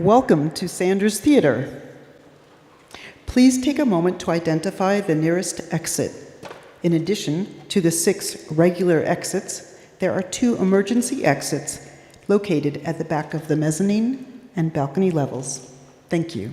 Welcome to Sanders Theater. Please take a moment to identify the nearest exit. In addition to the 6 regular exits, there are 2 emergency exits located at the back of the mezzanine and balcony levels. Thank you.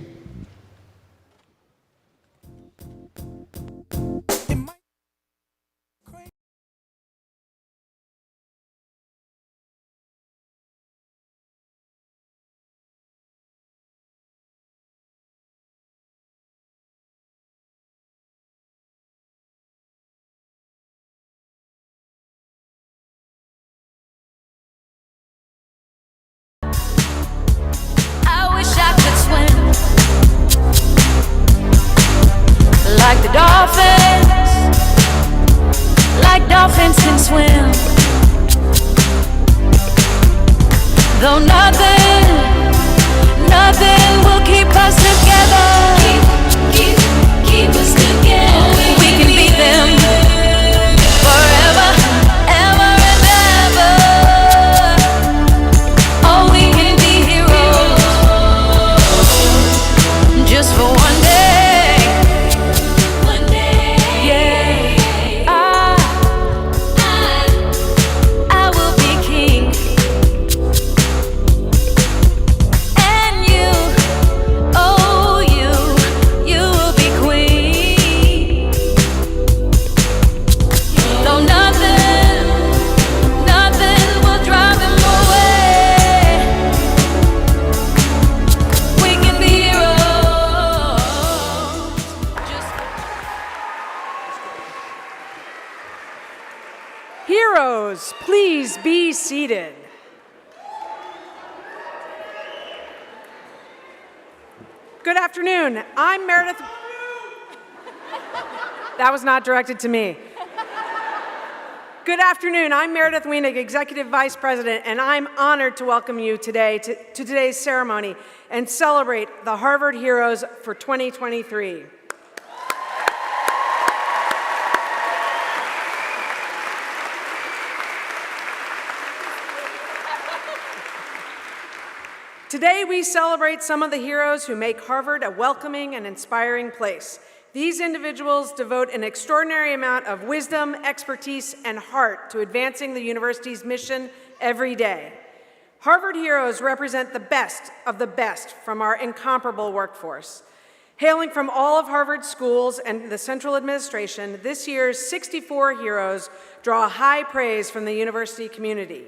Like the dolphins, like dolphins can swim. Though nothing will keep us together. Keep us together. We can beat them forever, ever and ever. Oh, we can be heroes just for one day. Heroes, please be seated. Good afternoon. I'm Meredith. That was not directed to me. Good afternoon. I'm Meredith Wenig, Executive Vice President, and I'm honored to welcome you today to today's ceremony and celebrate the Harvard Heroes for 2023. Today, we celebrate some of the heroes who make Harvard a welcoming and inspiring place. These individuals devote an extraordinary amount of wisdom, expertise, and heart to advancing the university's mission every day. Harvard heroes represent the best of the best from our incomparable workforce. Hailing from all of Harvard's schools and the central administration, this year's 64 heroes draw high praise from the university community.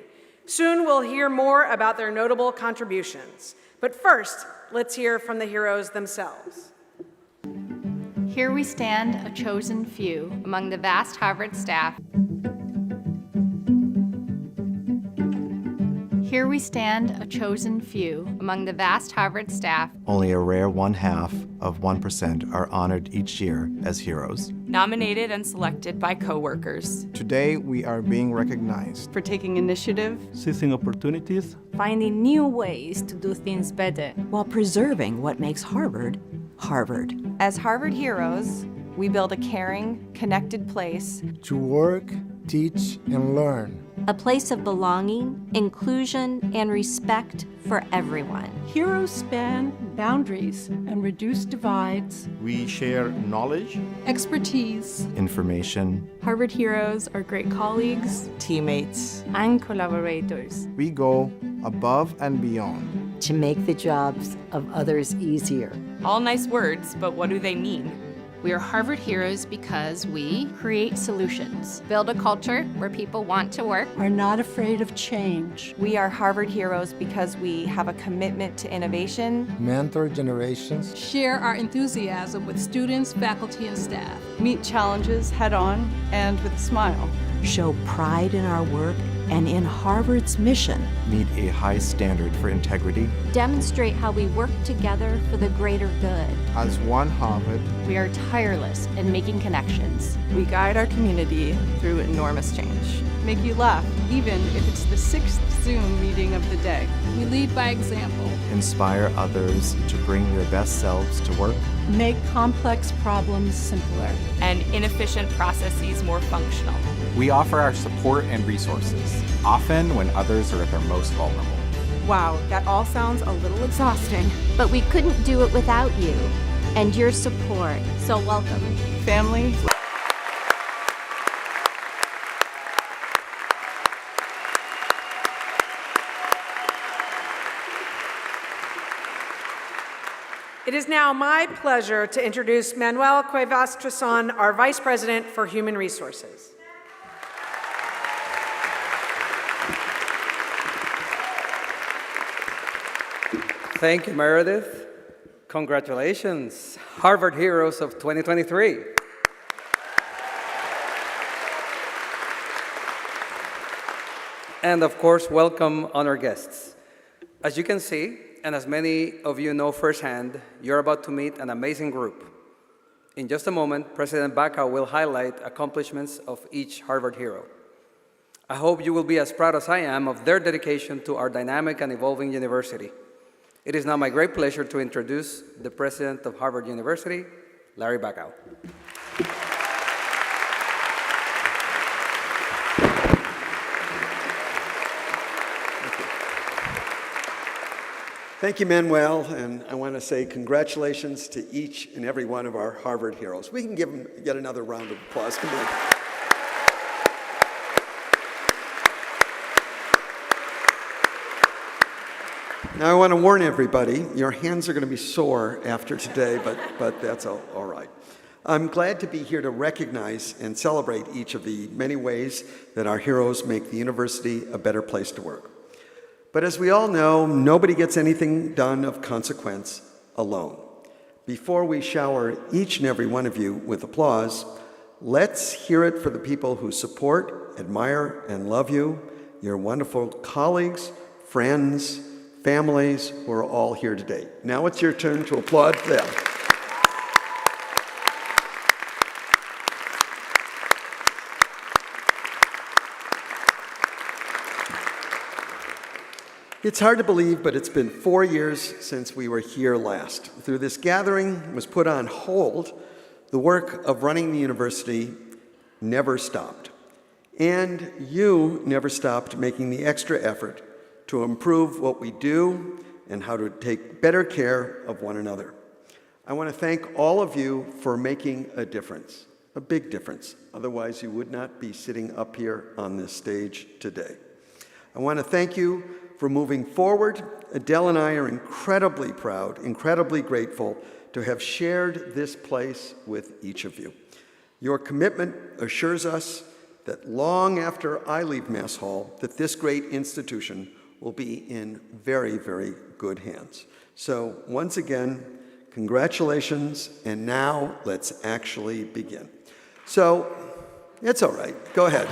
Soon we'll hear more about their notable contributions. But first, let's hear from the heroes themselves. Here we stand, a chosen few, among the vast Harvard staff. Here we stand, a chosen few, among the vast Harvard staff. Only a rare 1/2% are honored each year as heroes. Nominated and selected by coworkers. Today, we are being recognized for taking initiative, seizing opportunities, finding new ways to do things better, while preserving what makes Harvard, Harvard. As Harvard heroes, we build a caring, connected place to work, teach, and learn. A place of belonging, inclusion, and respect for everyone. Heroes span boundaries and reduce divides. We share knowledge, expertise, information. Harvard heroes are great colleagues, teammates, and collaborators. We go above and beyond to make the jobs of others easier. All nice words, but what do they mean? We are Harvard heroes because we create solutions, build a culture where people want to work, are not afraid of change. We are Harvard heroes because we have a commitment to innovation, mentor generations, share our enthusiasm with students, faculty, and staff, meet challenges head-on and with a smile, show pride in our work and in Harvard's mission, meet a high standard for integrity, demonstrate how we work together for the greater good. As one Harvard, we are tireless in making connections. We guide our community through enormous change. Make you laugh, even if it's the 6th Zoom meeting of the day. We lead by example. Inspire others to bring their best selves to work. Make complex problems simpler. And inefficient processes more functional. We offer our support and resources, often when others are at their most vulnerable. Wow, that all sounds a little exhausting. But we couldn't do it without you and your support. So welcome. Family. It is now my pleasure to introduce Manuel Cuevas Tresson, our Vice President for Human Resources. Thank you, Meredith. Congratulations, Harvard Heroes of 2023. And of course, welcome honored guests. As you can see, and as many of you know firsthand, you're about to meet an amazing group. In just a moment, President Bakow will highlight accomplishments of each Harvard hero. I hope you will be as proud as I am of their dedication to our dynamic and evolving university. It is now my great pleasure to introduce the President of Harvard University, Larry Bakow. Thank you, Manuel, and I want to say congratulations to each and every one of our Harvard heroes. We can give them yet another round of applause. Come on. Now, I want to warn everybody, your hands are going to be sore after today, but that's all right. I'm glad to be here to recognize and celebrate each of the many ways that our heroes make the university a better place to work. But as we all know, nobody gets anything done of consequence alone. Before we shower each and every one of you with applause, let's hear it for the people who support, admire, and love you, your wonderful colleagues, friends, families who are all here today. Now it's your turn to applaud them. It's hard to believe, but it's been 4 years since we were here last. Through this gathering was put on hold, the work of running the university never stopped. And you never stopped making the extra effort to improve what we do and how to take better care of one another. I want to thank all of you for making a difference, a big difference. Otherwise, you would not be sitting up here on this stage today. I want to thank you for moving forward. Adele and I are incredibly proud, incredibly grateful to have shared this place with each of you. Your commitment assures us that long after I leave Mass Hall, that this great institution will be in very, very good hands. So once again, congratulations, and now let's actually begin. So, it's all right, go ahead.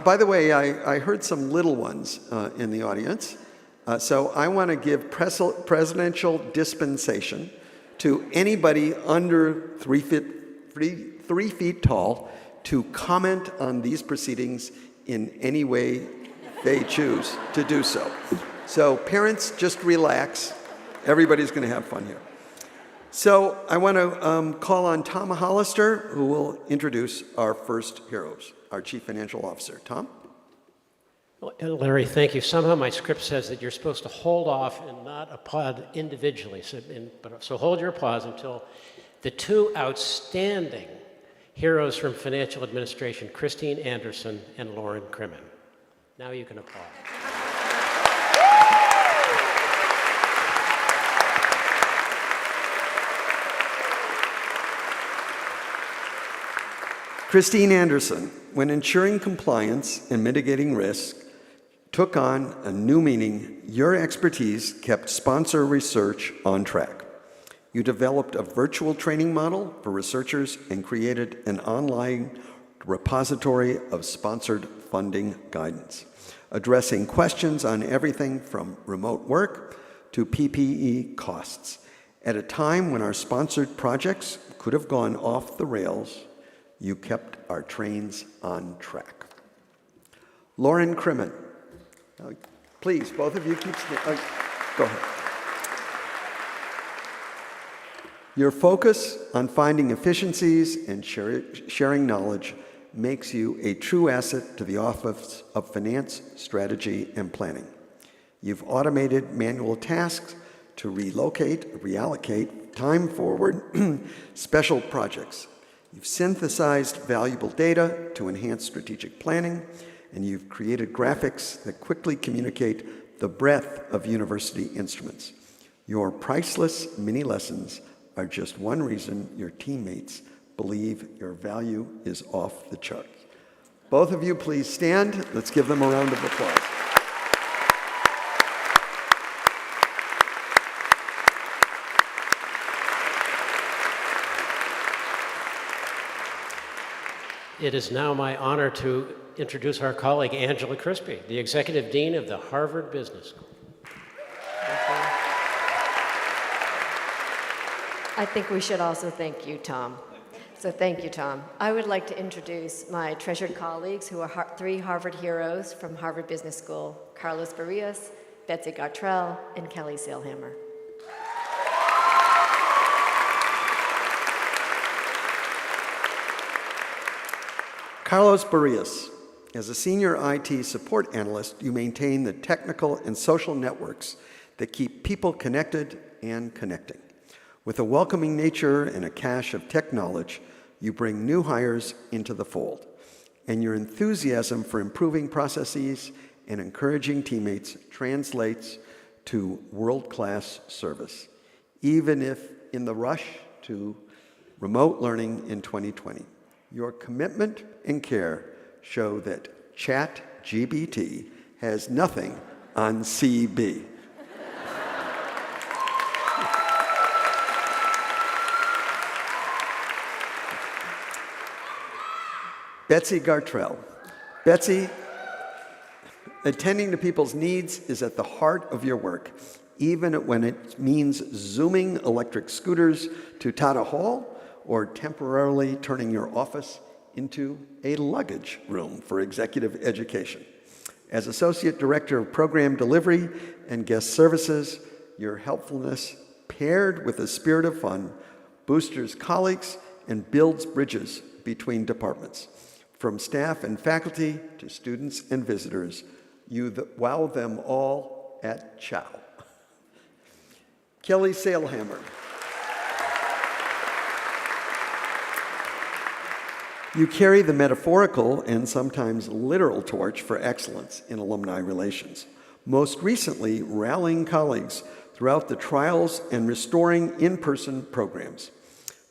By the way, I heard some little ones in the audience, so I want to give presidential dispensation to anybody under 3 feet tall to comment on these proceedings in any way they choose to do so. So parents, just relax. Everybody's going to have fun here. So I want to call on Tom Hollister, who will introduce our first heroes, our Chief Financial Officer. Tom? Larry, thank you. Somehow my script says that you're supposed to hold off and not applaud individually. So hold your applause until the two outstanding heroes from financial administration, Christine Anderson and Lauren Crimmen. Now you can applaud. Christine Anderson, when ensuring compliance and mitigating risk, took on a new meaning. Your expertise kept sponsor research on track. You developed a virtual training model for researchers and created an online repository of sponsored funding guidance, addressing questions on everything from remote work to PPE costs. At a time when our sponsored projects could have gone off the rails, you kept our trains on track. Lauren Crimmen, please, both of you keep go ahead. Your focus on finding efficiencies and sharing knowledge makes you a true asset to the Office of Finance, Strategy, and Planning. You've automated manual tasks to relocate, reallocate, time forward special projects. You've synthesized valuable data to enhance strategic planning, and you've created graphics that quickly communicate the breadth of university instruments. Your priceless mini lessons are just one reason your teammates believe your value is off the charts. Both of you, please stand. Let's give them a round of applause. It is now my honor to introduce our colleague Angela Crispy, the Executive Dean of the Harvard Business School. I think we should also thank you, Tom. So thank you, Tom. I would like to introduce my treasured colleagues who are three Harvard heroes from Harvard Business School: Carlos Barrios, Betsy Gartrell, and Kelly Sailhammer. Carlos Barrios, as a senior IT support analyst, you maintain the technical and social networks that keep people connected and connecting. With a welcoming nature and a cache of tech knowledge, you bring new hires into the fold. And your enthusiasm for improving processes and encouraging teammates translates to world-class service, even if in the rush to remote learning in 2020. Your commitment and care show that ChatGPT has nothing on CB. Betsy Gartrell. Betsy, attending to people's needs is at the heart of your work, even when it means zooming electric scooters to Tata Hall or temporarily turning your office into a luggage room for executive education. As Associate Director of Program Delivery and Guest Services, your helpfulness, paired with a spirit of fun, boosters colleagues and builds bridges between departments. From staff and faculty to students and visitors, you wow them all at Chow. Kelly Sailhammer. You carry the metaphorical and sometimes literal torch for excellence in alumni relations, most recently rallying colleagues throughout the trials and restoring in-person programs.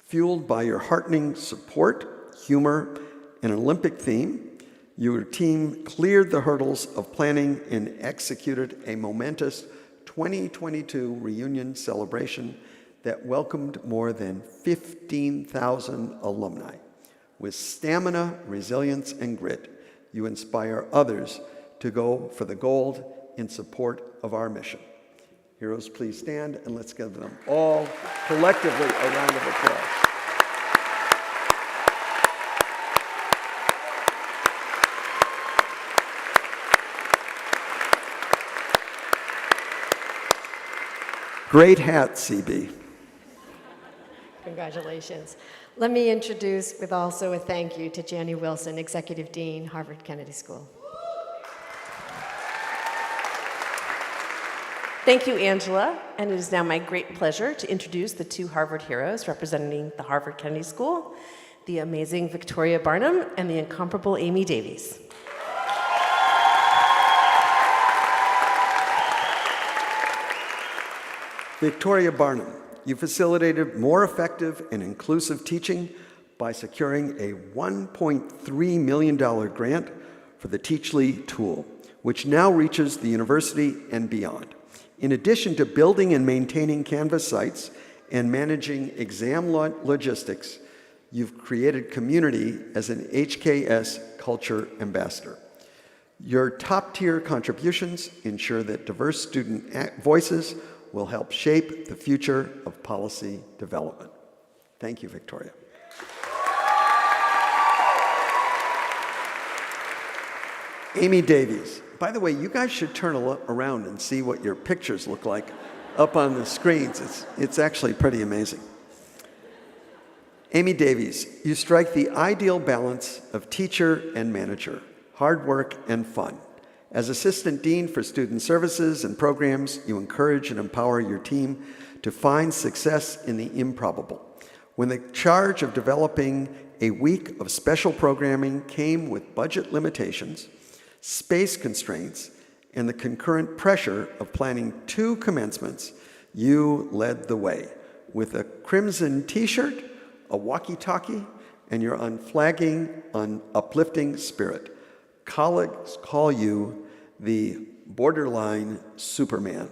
Fueled by your heartening support, humor, and Olympic theme, your team cleared the hurdles of planning and executed a momentous 2022 reunion celebration that welcomed more than 15,000 alumni. With stamina, resilience, and grit, you inspire others to go for the gold in support of our mission. Heroes, please stand, and let's give them all collectively a round of applause. Great hat, CB. Congratulations. Let me introduce with also a thank you to Janie Wilson, Executive Dean, Harvard Kennedy School. Thank you, Angela, and it is now my great pleasure to introduce the two Harvard heroes representing the Harvard Kennedy School, the amazing Victoria Barnum and the incomparable Amy Davies. Victoria Barnum, you facilitated more effective and inclusive teaching by securing a $1.3 million grant for the Teachly tool, which now reaches the university and beyond. In addition to building and maintaining Canvas sites and managing exam logistics, you've created community as an HKS culture ambassador. Your top-tier contributions ensure that diverse student voices will help shape the future of policy development. Thank you, Victoria. Amy Davies. By the way, you guys should turn around and see what your pictures look like up on the screens. It's actually pretty amazing. Amy Davies, you strike the ideal balance of teacher and manager, hard work and fun. As Assistant Dean for Student Services and Programs, you encourage and empower your team to find success in the improbable. When the charge of developing a week of special programming came with budget limitations, space constraints, and the concurrent pressure of planning 2 commencements, you led the way with a crimson t-shirt, a walkie-talkie, and your unflagging, uplifting spirit. Colleagues call you the borderline Superman,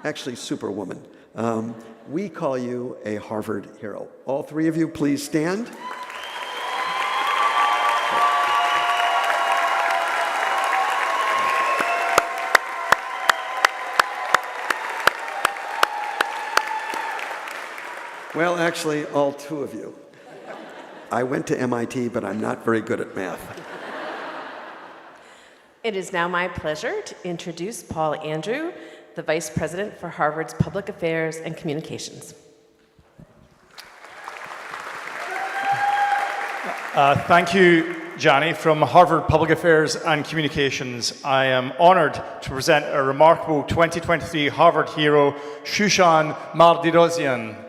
actually Superwoman. We call you a Harvard hero. All 3 of you, please stand. Well, actually, all 2 of you. I went to MIT, but I'm not very good at math. It is now my pleasure to introduce Paul Andrew, the Vice President for Harvard's Public Affairs and Communications. Thank you, Johnny. From Harvard Public Affairs and Communications, I am honored to present a remarkable 2023 Harvard hero, Shushan Mardirosyan.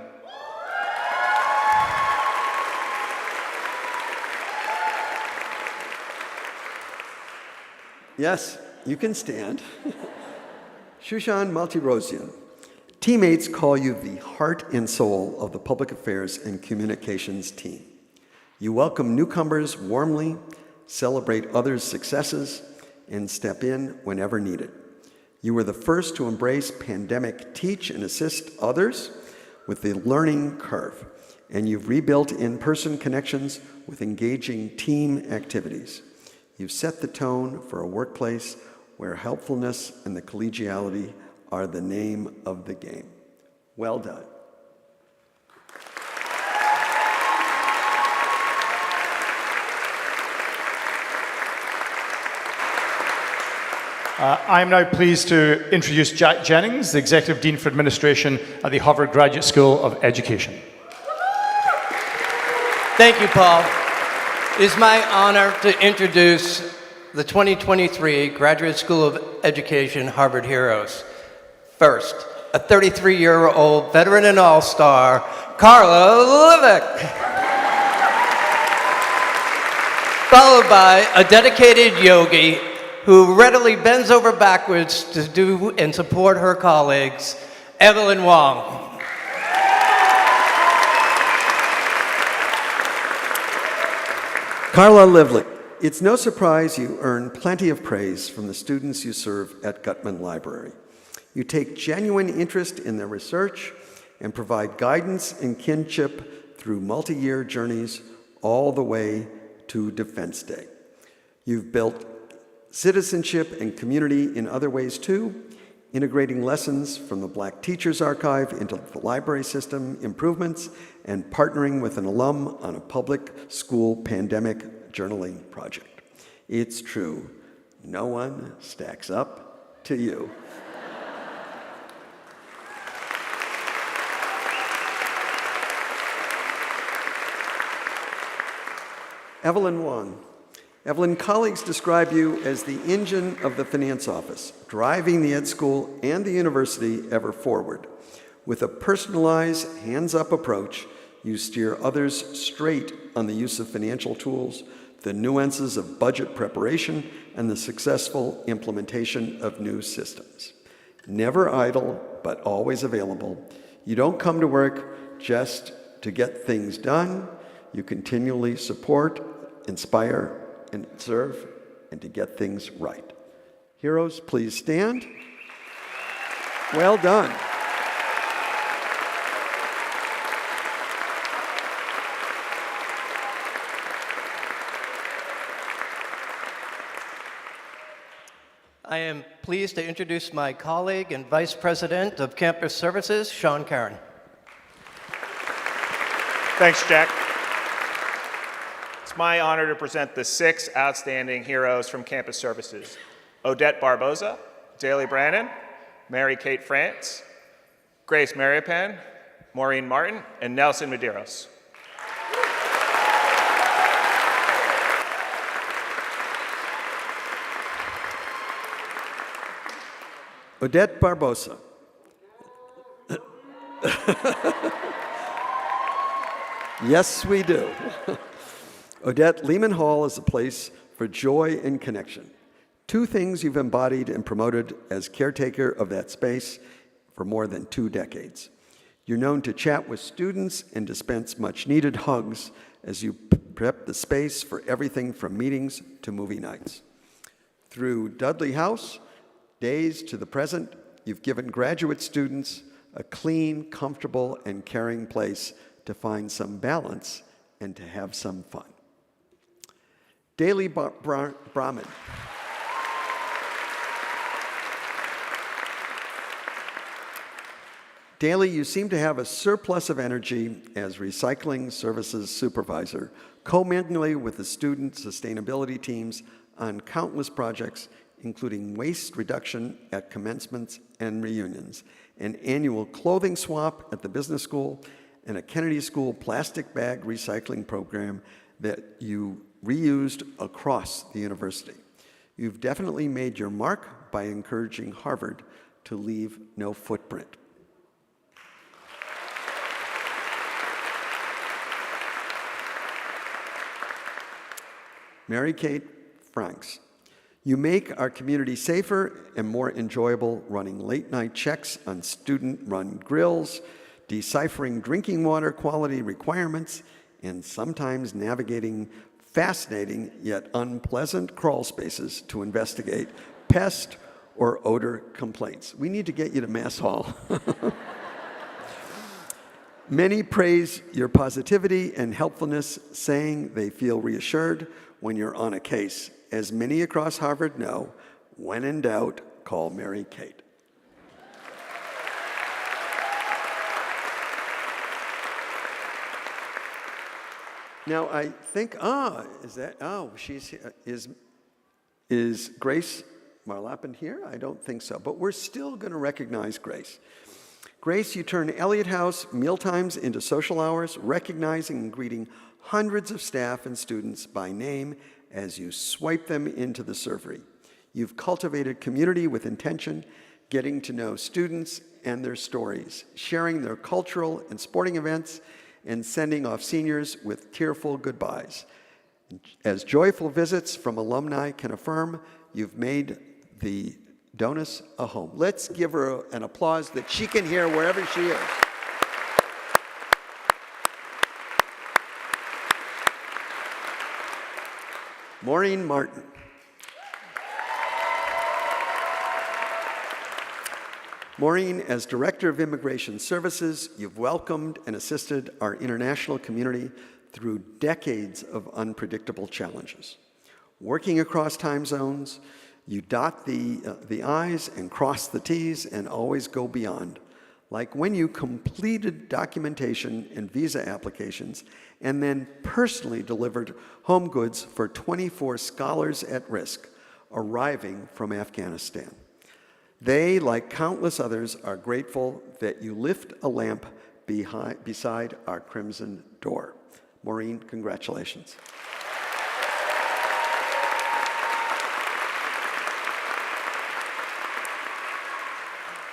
Yes, you can stand. Shushan Mardirosyan. Teammates call you the heart and soul of the Public Affairs and Communications team. You welcome newcomers warmly, celebrate others' successes, and step in whenever needed. You were the first to embrace pandemic teach and assist others with the learning curve, and you've rebuilt in-person connections with engaging team activities. You've set the tone for a workplace where helpfulness and the collegiality are the name of the game. Well done. I am now pleased to introduce Jack Jennings, the Executive Dean for Administration at the Harvard Graduate School of Education. Thank you, Paul. It is my honor to introduce the 2023 Graduate School of Education Harvard Heroes. First, a 33-year-old veteran and all-star, Carla Livick. Followed by a dedicated yogi who readily bends over backwards to do and support her colleagues, Evelyn Wong. Carla Lively, it's no surprise you earn plenty of praise from the students you serve at Gutman Library. You take genuine interest in their research and provide guidance and kinship through multi-year journeys all the way to Defense Day. You've built citizenship and community in other ways too, integrating lessons from the Black Teachers Archive into the library system improvements, and partnering with an alum on a public school pandemic journaling project. It's true, no one stacks up to you. Evelyn Wong. Evelyn, colleagues describe you as the engine of the finance office, driving the ed school and the university ever forward. With a personalized, hands-up approach, you steer others straight on the use of financial tools, the nuances of budget preparation, and the successful implementation of new systems. Never idle, but always available. You don't come to work just to get things done. You continually support, inspire, and serve, and to get things right. Heroes, please stand. Well done. I am pleased to introduce my colleague and Vice President of Campus Services, Sean Caron. Thanks, Jack. It's my honor to present the 6 outstanding heroes from Campus Services: Odette Barboza, Daly Brannon, Mary Kate France, Grace Maripan, Maureen Martin, and Nelson Medeiros. Odette Barbosa. Yes, we do. Odette, Lehman Hall is a place for joy and connection. Two things you've embodied and promoted as caretaker of that space for more than 2 decades. You're known to chat with students and dispense much-needed hugs as you prep the space for everything from meetings to movie nights. Through Dudley House, days to the present, you've given graduate students a clean, comfortable, and caring place to find some balance and to have some fun. Daily Brahmin. Daily, you seem to have a surplus of energy as recycling services supervisor, commingling with the student sustainability teams on countless projects, including waste reduction at commencements and reunions, an annual clothing swap at the business school, and a Kennedy School plastic bag recycling program that you reused across the university. You've definitely made your mark by encouraging Harvard to leave no footprint. Mary Kate Franks, you make our community safer and more enjoyable running late-night checks on student-run grills, deciphering drinking water quality requirements, and sometimes navigating fascinating yet unpleasant crawl spaces to investigate pest or odor complaints. We need to get you to Mass Hall. Many praise your positivity and helpfulness, saying they feel reassured when you're on a case. As many across Harvard know, when in doubt, call Mary Kate. Now I think, she's here. Is Grace Marlappin here? I don't think so, but we're still going to recognize Grace. Grace, you turn Elliott House mealtimes into social hours, recognizing and greeting hundreds of staff and students by name as you swipe them into the servery. You've cultivated community with intention, getting to know students and their stories, sharing their cultural and sporting events, and sending off seniors with tearful goodbyes. As joyful visits from alumni can affirm, you've made the Donis a home. Let's give her an applause that she can hear wherever she is. Maureen Martin. Maureen, as Director of Immigration Services, you've welcomed and assisted our international community through decades of unpredictable challenges. Working across time zones, you dot the I's and cross the T's and always go beyond. Like when you completed documentation and visa applications and then personally delivered home goods for 24 scholars at risk arriving from Afghanistan. They, like countless others, are grateful that you lift a lamp beside our crimson door. Maureen, congratulations.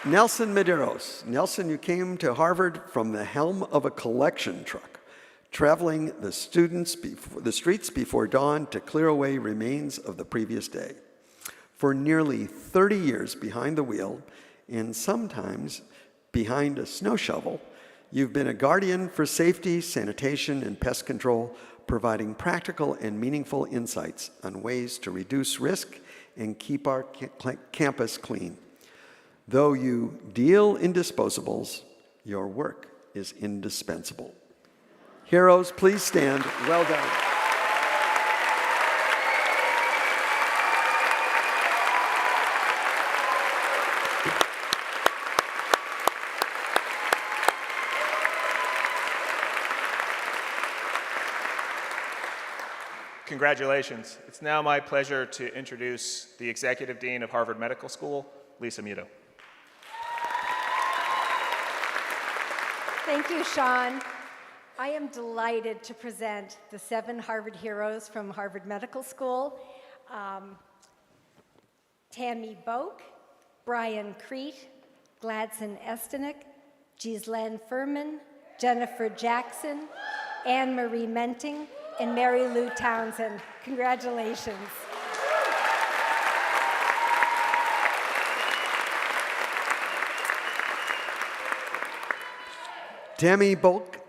Nelson Medeiros. Nelson, you came to Harvard from the helm of a collection truck, traveling the streets before dawn to clear away remains of the previous day. For nearly 30 years behind the wheel, and sometimes behind a snow shovel, you've been a guardian for safety, sanitation, and pest control, providing practical and meaningful insights on ways to reduce risk and keep our campus clean. Though you deal in disposables, your work is indispensable. Heroes, please stand. Well done. Congratulations. It's now my pleasure to introduce the Executive Dean of Harvard Medical School, Lisa Muto. Thank you, Sean. I am delighted to present the 7 Harvard heroes from Harvard Medical School. Tammy Boak, Brian Crete, Gladson Estenik, Ghislaine Furman, Jennifer Jackson, Anne Marie Menting, and Mary Lou Townsend. Congratulations. Tammy Bulk,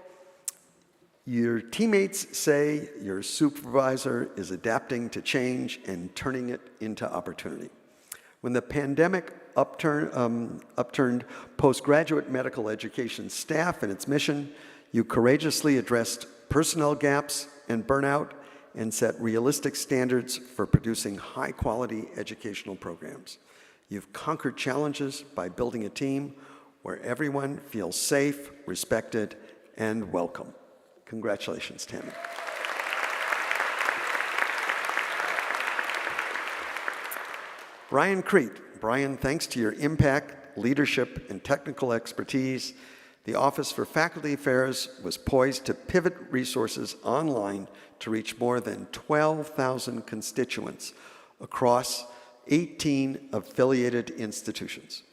your teammates say your supervisor is adapting to change and turning it into opportunity. When the pandemic upturned postgraduate medical education staff and its mission, you courageously addressed personnel gaps and burnout and set realistic standards for producing high-quality educational programs. You've conquered challenges by building a team where everyone feels safe, respected, and welcome. Congratulations, Tammy. Brian Crete. Brian, thanks to your impact, leadership, and technical expertise, the Office for Faculty Affairs was poised to pivot resources online to reach more than 12,000 constituents across 18 affiliated institutions.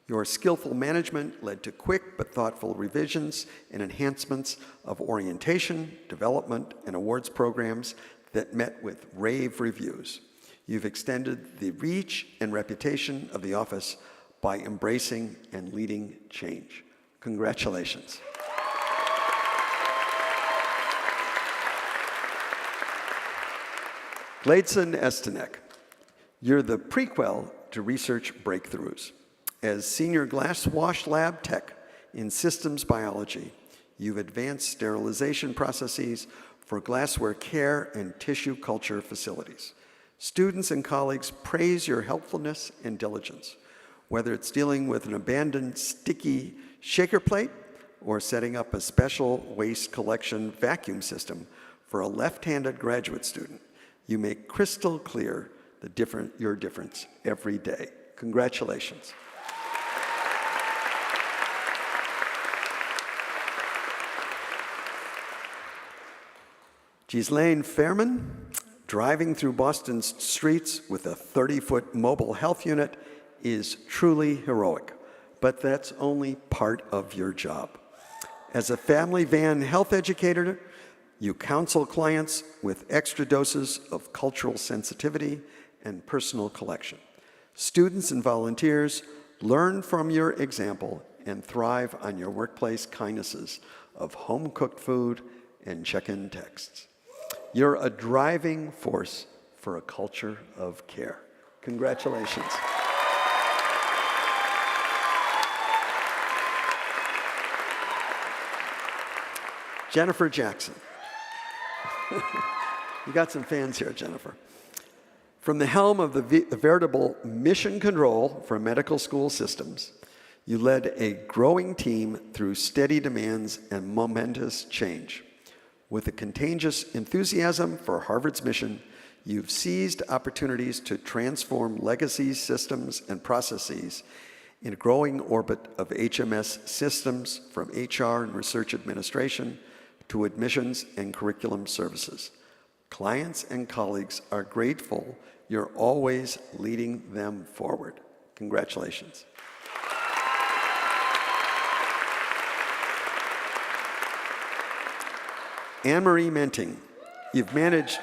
Your skillful management led to quick but thoughtful revisions and enhancements of orientation, development, and awards programs that met with rave reviews. You've extended the reach and reputation of the office by embracing and leading change. Congratulations. Gladson Estenek, you're the prequel to research breakthroughs. As Senior Glass Wash Lab Tech in Systems Biology, you've advanced sterilization processes for glassware care and tissue culture facilities. Students and colleagues praise your helpfulness and diligence, whether it's dealing with an abandoned sticky shaker plate or setting up a special waste collection vacuum system for a left-handed graduate student. You make crystal clear your difference every day. Congratulations. Ghislaine Fairman, driving through Boston's streets with a 30-foot mobile health unit is truly heroic, but that's only part of your job. As a family van health educator, you counsel clients with extra doses of cultural sensitivity and personal collection. Students and volunteers learn from your example and thrive on your workplace kindnesses of home-cooked food and check-in texts. You're a driving force for a culture of care. Congratulations. Jennifer Jackson. You got some fans here, Jennifer. From the helm of the veritable mission control for medical school systems, you led a growing team through steady demands and momentous change. With a contagious enthusiasm for Harvard's mission, you've seized opportunities to transform legacy systems and processes in a growing orbit of HMS systems from HR and research administration to admissions and curriculum services. Clients and colleagues are grateful you're always leading them forward. Congratulations. Anne Marie Menting, you've managed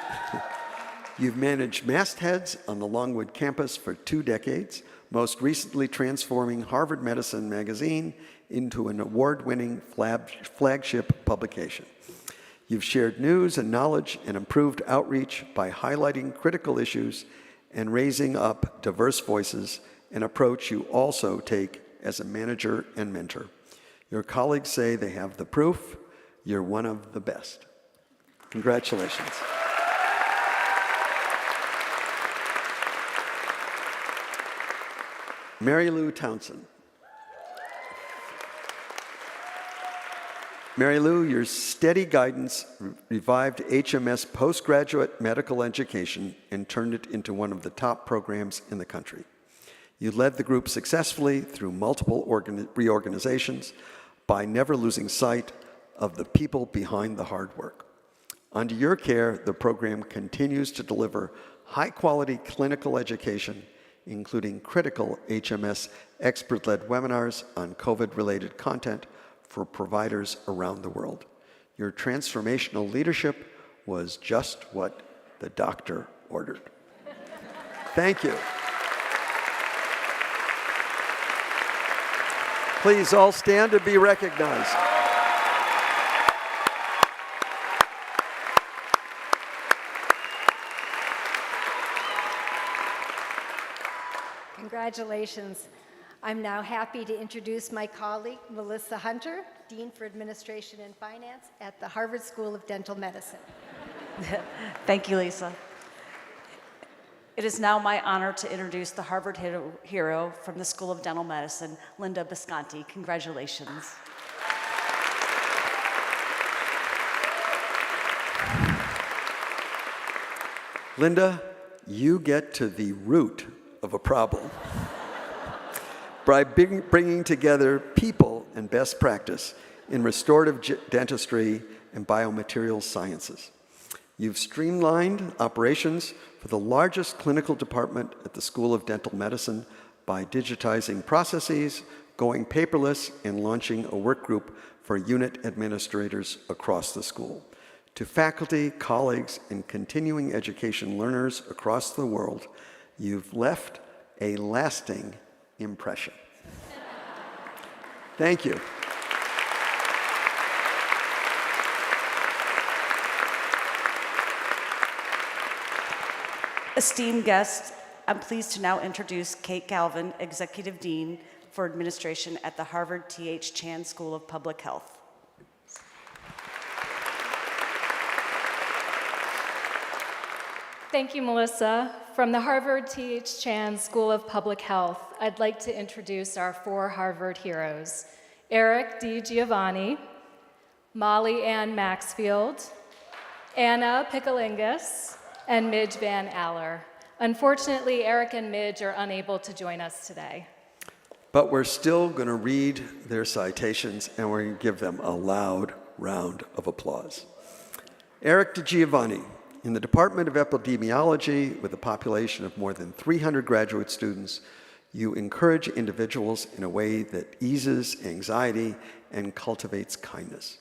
mastheads on the Longwood campus for 2 decades, most recently transforming Harvard Medicine magazine into an award-winning flagship publication. You've shared news and knowledge and improved outreach by highlighting critical issues and raising up diverse voices, an approach you also take as a manager and mentor. Your colleagues say they have the proof. You're one of the best. Congratulations. Mary Lou Townsend. Mary Lou, your steady guidance revived HMS postgraduate medical education and turned it into one of the top programs in the country. You led the group successfully through multiple reorganizations by never losing sight of the people behind the hard work. Under your care, the program continues to deliver high-quality clinical education including critical HMS expert-led webinars on COVID-related content for providers around the world. Your transformational leadership was just what the doctor ordered. Thank you. Please all stand to be recognized. Congratulations. I'm now happy to introduce my colleague, Melissa Hunter, Dean for Administration and Finance at the Harvard School of Dental Medicine. Thank you, Lisa. It is now my honor to introduce the Harvard hero from the School of Dental Medicine, Linda Bisconti. Congratulations. Linda, you get to the root of a problem by bringing together people and best practice in restorative dentistry and biomaterials sciences. You've streamlined operations for the largest clinical department at the School of Dental Medicine by digitizing processes, going paperless, and launching a work group for unit administrators across the school. To faculty, colleagues, and continuing education learners across the world, you've left a lasting impression. Thank you. Esteemed guests, I'm pleased to now introduce Kate Galvin, Executive Dean for Administration at the Harvard T.H. Chan School of Public Health. Thank you, Melissa. From the Harvard T.H. Chan School of Public Health, I'd like to introduce our 4 Harvard heroes: Eric D. Giovanni, Molly Ann Maxfield, Anna Picolingus, and Midge Van Aller. Unfortunately, Eric and Midge are unable to join us today. But we're still going to read their citations, and we're going to give them a loud round of applause. Eric DiGiovanni, in the Department of Epidemiology, with a population of more than 300 graduate students, you encourage individuals in a way that eases anxiety and cultivates kindness.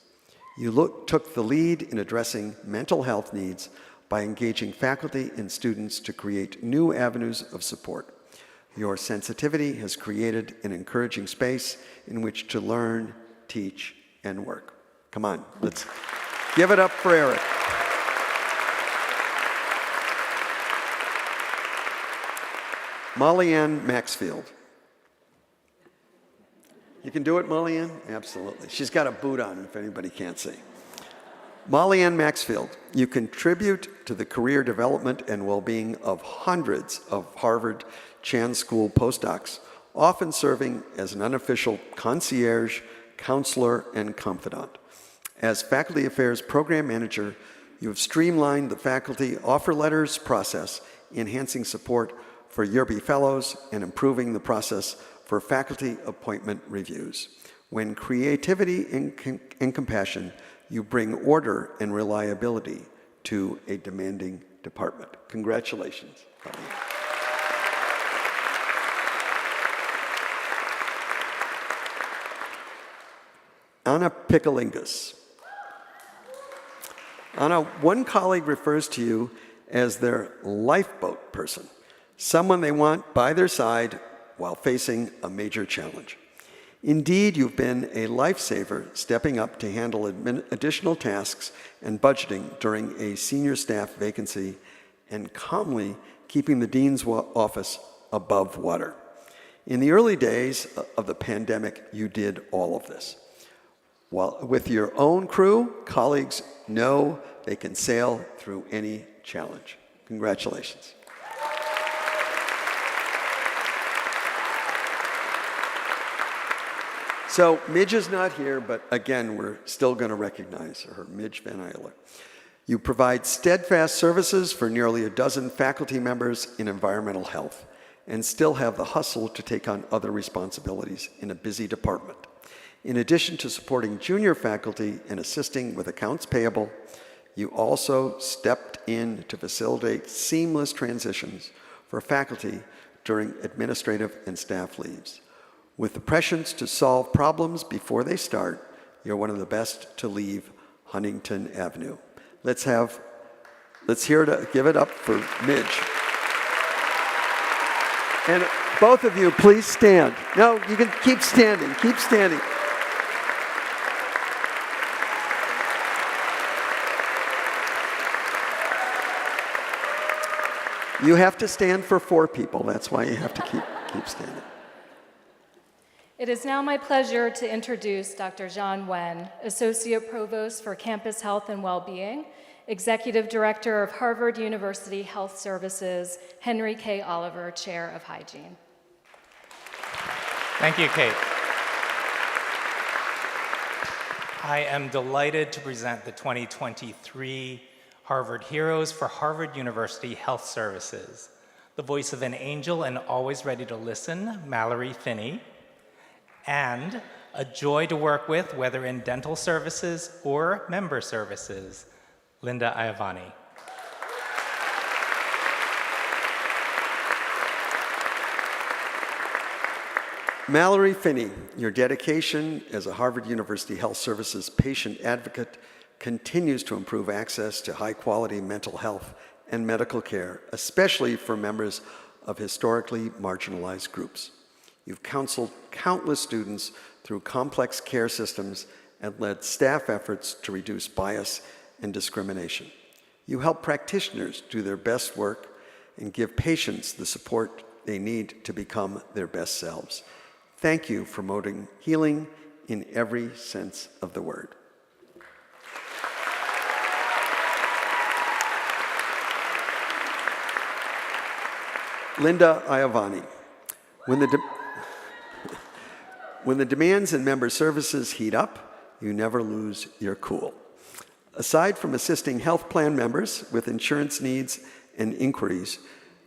You took the lead in addressing mental health needs by engaging faculty and students to create new avenues of support. Your sensitivity has created an encouraging space in which to learn, teach, and work. Come on, let's give it up for Eric. Molly Ann Maxfield. You can do it, Molly Ann? Absolutely. She's got a boot on, if anybody can't see. Molly Ann Maxfield, you contribute to the career development and well-being of hundreds of Harvard Chan School postdocs, often serving as an unofficial concierge, counselor, and confidant. As Faculty Affairs Program Manager, you have streamlined the faculty offer letters process, enhancing support for Yerby Fellows and improving the process for faculty appointment reviews. When creativity and compassion, you bring order and reliability to a demanding department. Congratulations. Anna Picolingus. Anna, one colleague refers to you as their lifeboat person, someone they want by their side while facing a major challenge. Indeed, you've been a lifesaver, stepping up to handle additional tasks and budgeting during a senior staff vacancy and calmly keeping the dean's office above water. In the early days of the pandemic, you did all of this. While with your own crew, colleagues know they can sail through any challenge. Congratulations. So Midge is not here, but again, we're still going to recognize her, Midge Van Eiler. You provide steadfast services for nearly a dozen faculty members in environmental health and still have the hustle to take on other responsibilities in a busy department. In addition to supporting junior faculty and assisting with accounts payable, you also stepped in to facilitate seamless transitions for faculty during administrative and staff leaves. With the prescience to solve problems before they start, you're one of the best to leave Huntington Avenue. Let's give it up for Midge. And both of you, please stand. No, you can keep standing, keep standing. You have to stand for 4 people. That's why you have to keep standing. It is now my pleasure to introduce Dr. John Wen, Associate Provost for Campus Health and Wellbeing, Executive Director of Harvard University Health Services, Henry K. Oliver, Chair of Hygiene. Thank you, Kate. I am delighted to present the 2023 Harvard Heroes for Harvard University Health Services. The voice of an angel and always ready to listen, Mallory Finney, and a joy to work with, whether in dental services or member services, Linda Iavani. Mallory Finney, your dedication as a Harvard University Health Services patient advocate continues to improve access to high-quality mental health and medical care, especially for members of historically marginalized groups. You've counseled countless students through complex care systems and led staff efforts to reduce bias and discrimination. You help practitioners do their best work and give patients the support they need to become their best selves. Thank you for promoting healing in every sense of the word. Linda Iavani, when the demands in member services heat up, you never lose your cool. Aside from assisting health plan members with insurance needs and inquiries,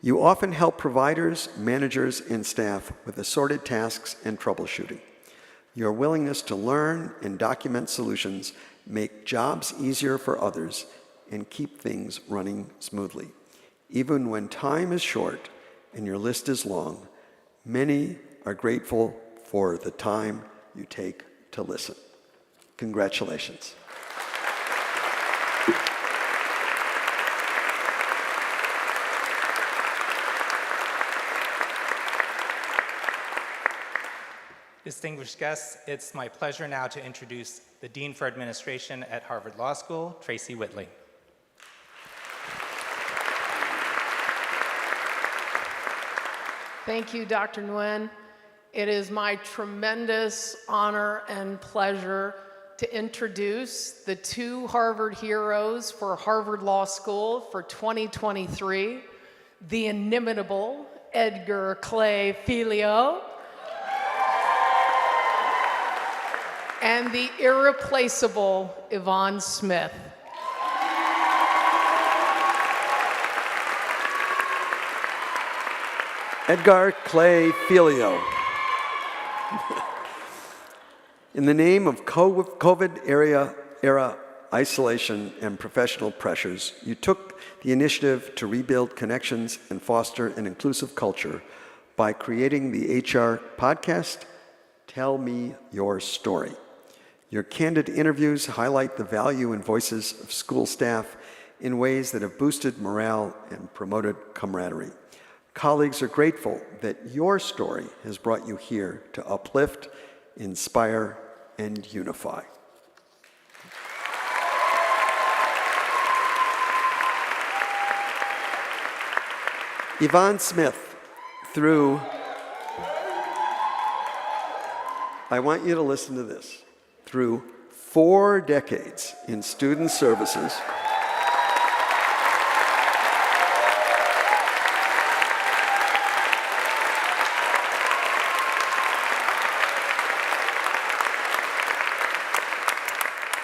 you often help providers, managers, and staff with assorted tasks and troubleshooting. Your willingness to learn and document solutions make jobs easier for others and keep things running smoothly. Even when time is short and your list is long, many are grateful for the time you take to listen. Congratulations. Distinguished guests, it's my pleasure now to introduce the Dean for Administration at Harvard Law School, Tracy Whitley. Thank you, Dr. Nguyen. It is my tremendous honor and pleasure to introduce the 2 Harvard Heroes for Harvard Law School for 2023, the inimitable Edgar Clay Filio and the irreplaceable Yvonne Smith. Edgar Clay Filio. In the name of COVID era isolation and professional pressures, you took the initiative to rebuild connections and foster an inclusive culture by creating the HR podcast, Tell Me Your Story. Your candid interviews highlight the value and voices of school staff in ways that have boosted morale and promoted camaraderie. Colleagues are grateful that your story has brought you here to uplift, inspire, and unify. Yvonne Smith, I want you to listen to this, through 4 decades in student services,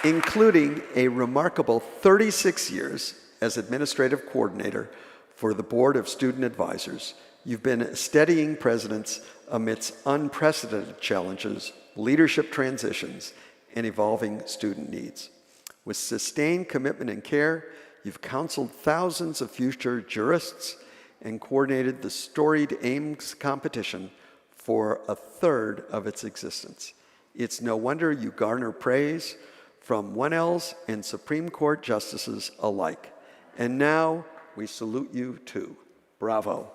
including a remarkable 36 years as administrative coordinator for the Board of Student Advisors. You've been steadying presidents amidst unprecedented challenges, leadership transitions, and evolving student needs. With sustained commitment and care, you've counseled thousands of future jurists and coordinated the storied Ames competition for a third of its existence. It's no wonder you garner praise from 1Ls and Supreme Court justices alike. And now we salute you too. Bravo.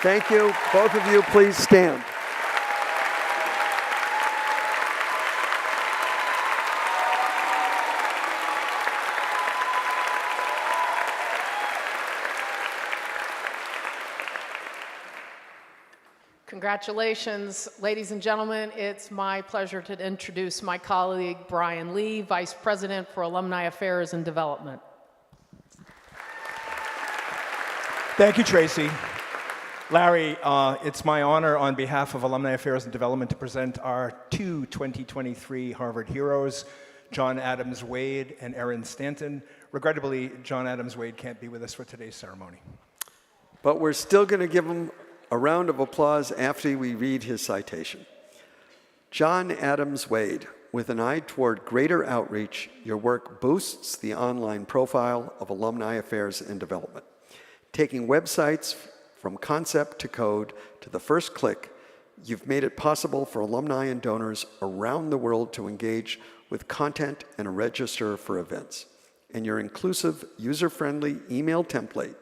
Thank you. Both of you, please stand. Congratulations, ladies and gentlemen. It's my pleasure to introduce my colleague, Brian Lee, Vice President for Alumni Affairs and Development. Thank you, Tracy. Larry, it's my honor on behalf of Alumni Affairs and Development to present our two 2023 Harvard heroes, John Adams Wade and Erin Stanton. Regrettably, John Adams Wade can't be with us for today's ceremony. But we're still going to give him a round of applause after we read his citation. John Adams Wade, with an eye toward greater outreach, your work boosts the online profile of Alumni Affairs and Development. Taking websites from concept to code to the first click, you've made it possible for alumni and donors around the world to engage with content and register for events. And your inclusive, user-friendly email template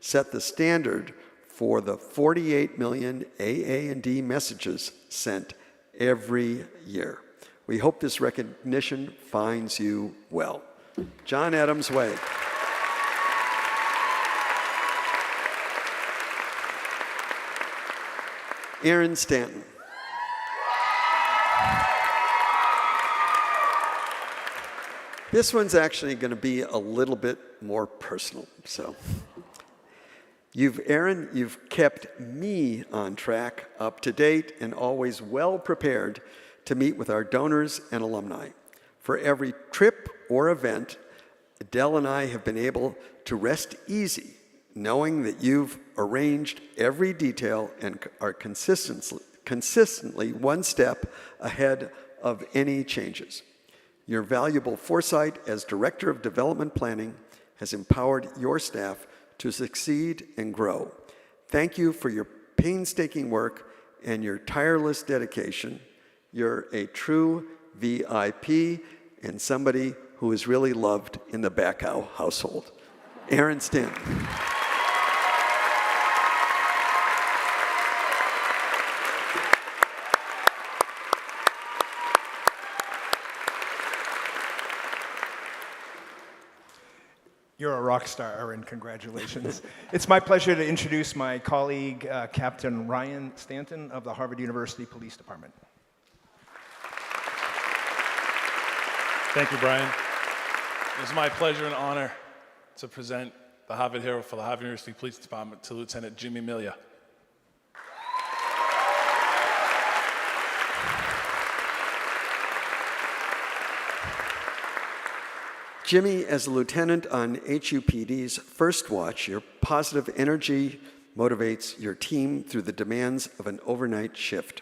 set the standard for the 48 million AA&D messages sent every year. We hope this recognition finds you well. John Adams Wade. Erin Stanton. This one's actually going to be a little bit more personal, so. Erin, you've kept me on track, up to date, and always well prepared to meet with our donors and alumni. For every trip or event, Adele and I have been able to rest easy, knowing that you've arranged every detail and are consistently one step ahead of any changes. Your valuable foresight as Director of Development Planning has empowered your staff to succeed and grow. Thank you for your painstaking work and your tireless dedication. You're a true VIP and somebody who is really loved in the Bakow household. Erin Stanton. You're a rock star, Erin. Congratulations. It's my pleasure to introduce my colleague, Captain Ryan Stanton of the Harvard University Police Department. Thank you, Brian. It's my pleasure and honor to present the Harvard Hero for the Harvard University Police Department to Lieutenant Jimmy Milia. Jimmy, as a lieutenant on HUPD's First Watch, your positive energy motivates your team through the demands of an overnight shift.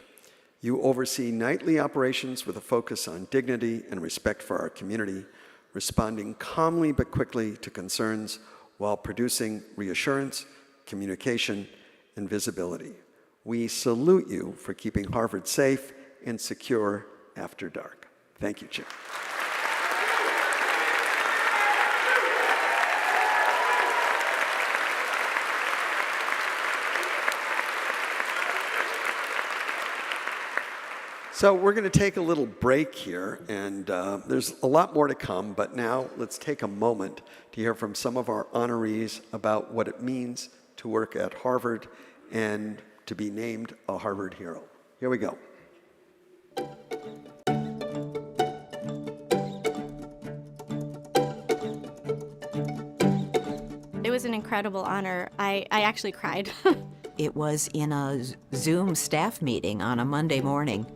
You oversee nightly operations with a focus on dignity and respect for our community, responding calmly but quickly to concerns while producing reassurance, communication, and visibility. We salute you for keeping Harvard safe and secure after dark. Thank you, Jim. So we're going to take a little break here, and there's a lot more to come, but now let's take a moment to hear from some of our honorees about what it means to work at Harvard and to be named a Harvard Hero. Here we go. It was an incredible honor. I actually cried. It was in a Zoom staff meeting on a Monday morning.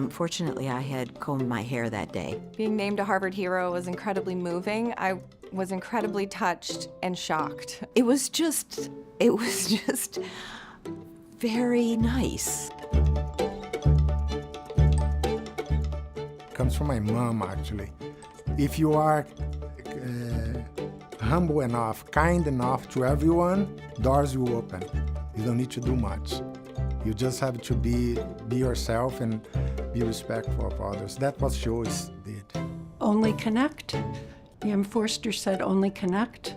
Fortunately, I had combed my hair that day. Being named a Harvard Hero was incredibly moving. I was incredibly touched and shocked. It was just very nice. Comes from my mom, actually. If you are humble enough, kind enough to everyone, doors will open. You don't need to do much. You just have to be yourself and be respectful of others. That's what she always did. Only connect. E.M. Forster said only connect.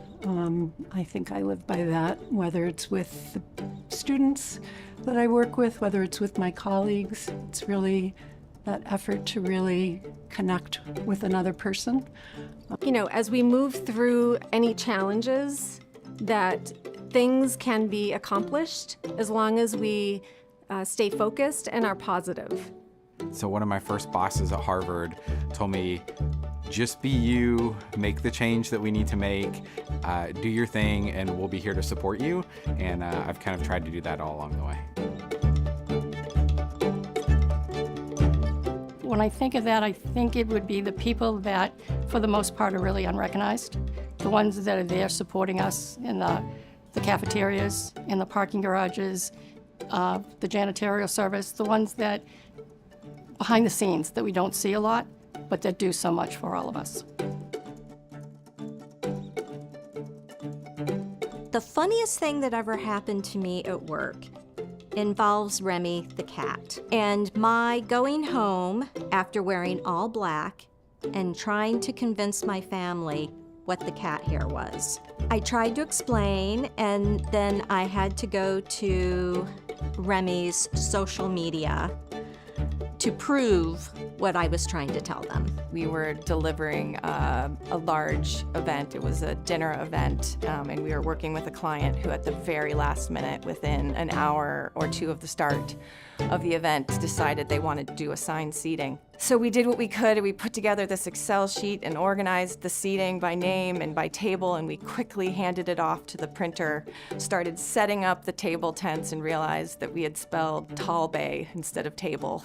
I think I live by that, whether it's with the students that I work with, whether it's with my colleagues. It's really that effort to really connect with another person. You know, as we move through any challenges, that things can be accomplished as long as we stay focused and are positive. So one of my first bosses at Harvard told me, just be you, make the change that we need to make, do your thing, and we'll be here to support you. And I've kind of tried to do that all along the way. When I think of that, I think it would be the people that, for the most part, are really unrecognized. The ones that are there supporting us in the cafeterias, in the parking garages, the janitorial service, the ones that, behind the scenes, that we don't see a lot, but that do so much for all of us. The funniest thing that ever happened to me at work involves Remy the cat. And my going home after wearing all black and trying to convince my family what the cat hair was. I tried to explain, and then I had to go to Remy's social media to prove what I was trying to tell them. We were delivering a large event. It was a dinner event, and we were working with a client who at the very last minute, within an hour or two of the start of the event, decided they wanted to do assigned seating. So we did what we could. We put together this Excel sheet and organized the seating by name and by table, and we quickly handed it off to the printer, started setting up the table tents, and realized that we had spelled tall bay instead of table.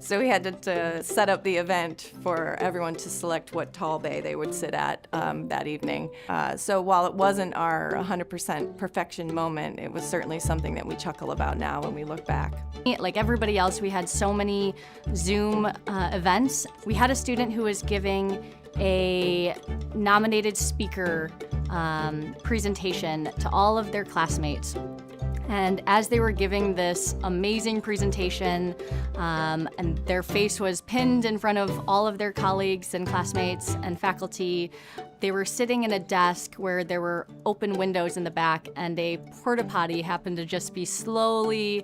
So we had to set up the event for everyone to select what tall bay they would sit at that evening. So while it wasn't our 100% perfection moment, it was certainly something that we chuckle about now when we look back. Like everybody else, we had so many Zoom events. We had a student who was giving a nominated speaker presentation to all of their classmates. And as they were giving this amazing presentation, and their face was pinned in front of all of their colleagues and classmates and faculty, they were sitting in a desk where there were open windows in the back, and a porta potty happened to just be slowly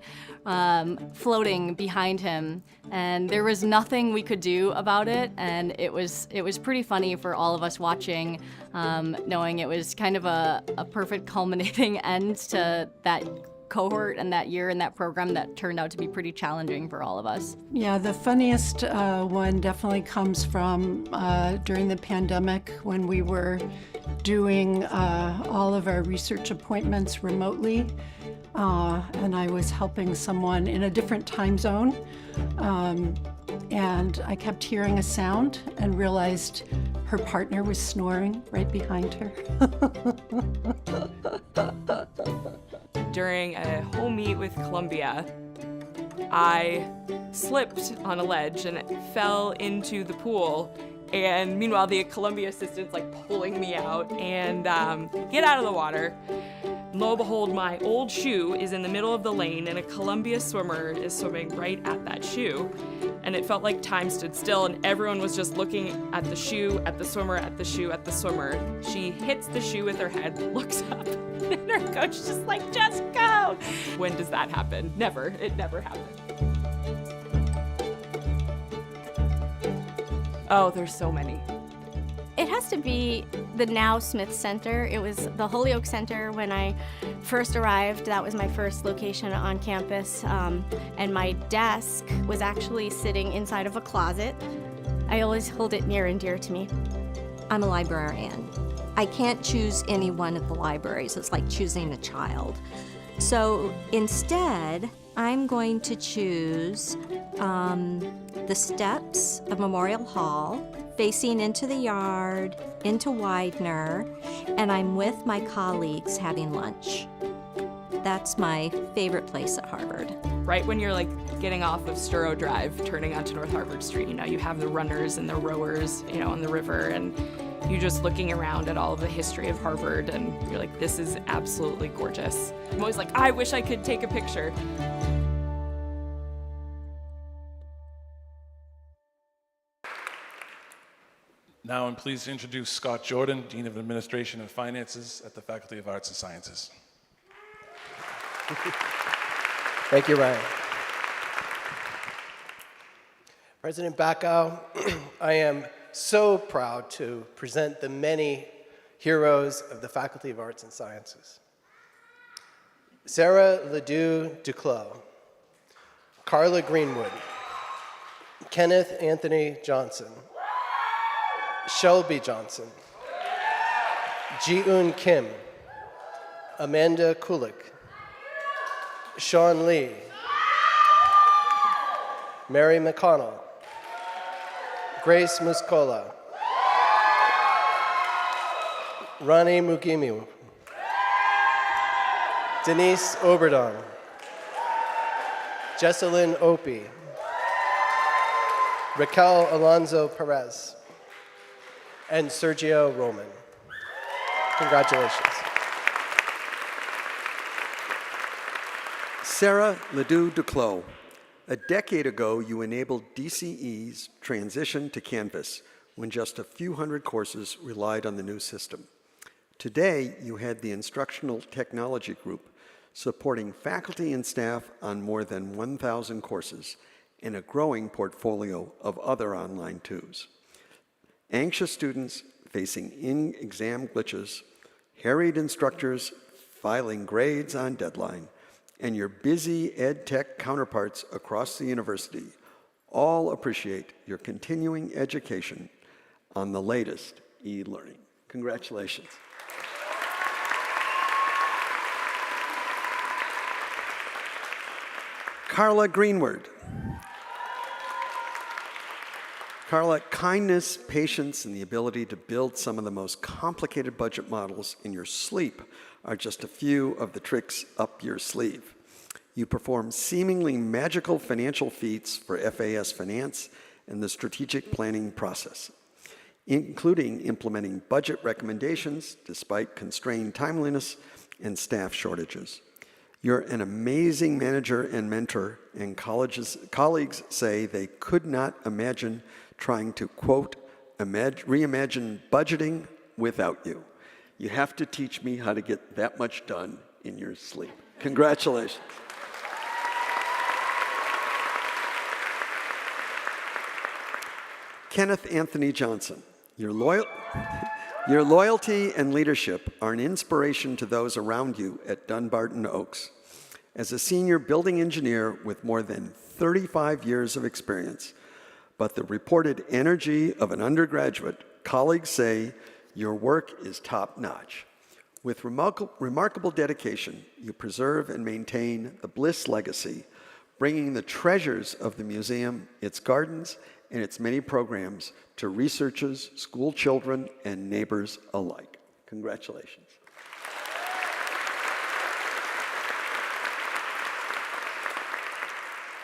floating behind him. And there was nothing we could do about it, and it was pretty funny for all of us watching, knowing it was kind of a perfect culminating end to that cohort and that year and that program that turned out to be pretty challenging for all of us. Yeah, the funniest one definitely comes from during the pandemic when we were doing all of our research appointments remotely, and I was helping someone in a different time zone, and I kept hearing a sound and realized her partner was snoring right behind her. During a whole meet with Columbia, I slipped on a ledge and fell into the pool. And meanwhile, the Columbia assistant's like pulling me out and get out of the water. Lo and behold, my old shoe is in the middle of the lane and a Columbia swimmer is swimming right at that shoe. And it felt like time stood still and everyone was just looking at the shoe, at the swimmer, at the shoe, at the swimmer. She hits the shoe with her head, looks up, and her coach just like, just go. When does that happen? Never. It never happened. Oh, there's so many. It has to be the now Smith Center. It was the Holyoke Center when I first arrived. That was my first location on campus. And my desk was actually sitting inside of a closet. I always hold it near and dear to me. I'm a librarian. I can't choose any one of the libraries. It's like choosing a child. So instead, I'm going to choose the steps of Memorial Hall, facing into the yard, into Widener, and I'm with my colleagues having lunch. That's my favorite place at Harvard. Right when you're like getting off of Sturrow Drive, turning onto North Harvard Street, you know, you have the runners and the rowers, you know, on the river, and you just looking around at all of the history of Harvard and you're like, this is absolutely gorgeous. I'm always like, I wish I could take a picture. Now I'm pleased to introduce Scott Jordan, Dean of Administration and Finances at the Faculty of Arts and Sciences. Thank you, Ryan. President Bakow, I am so proud to present the many heroes of the Faculty of Arts and Sciences. Sarah Ledoux Duclos, Carla Greenwood, Kenneth Anthony Johnson, Shelby Johnson, Ji-Eun Kim, Amanda Kulik, Sean Lee, Mary McConnell, Grace Muscola, Rani Mugimiu, Denise Oberdon, Jessalyn Opie, Raquel Alonso Perez, and Sergio Roman. Congratulations. Sarah Ledoux Duclos, a decade ago you enabled DCE's transition to Canvas when just a few hundred courses relied on the new system. Today, you head the Instructional Technology Group, supporting faculty and staff on more than 1,000 courses and a growing portfolio of other online tools. Anxious students facing in-exam glitches, harried instructors filing grades on deadline, and your busy ed tech counterparts across the university all appreciate your continuing education on the latest e-learning. Congratulations. Carla Greenwood. Carla, kindness, patience, and the ability to build some of the most complicated budget models in your sleep are just a few of the tricks up your sleeve. You perform seemingly magical financial feats for FAS Finance and the strategic planning process, including implementing budget recommendations despite constrained timeliness and staff shortages. You're an amazing manager and mentor, and colleagues say they could not imagine trying to, quote, reimagine budgeting without you. You have to teach me how to get that much done in your sleep. Congratulations. Kenneth Anthony Johnson, your loyalty and leadership are an inspiration to those around you at Dunbarton Oaks. As a senior building engineer with more than 35 years of experience, but the reported energy of an undergraduate, colleagues say your work is top-notch. With remarkable dedication, you preserve and maintain the Bliss legacy, bringing the treasures of the museum, its gardens, and its many programs to researchers, school children, and neighbors alike. Congratulations.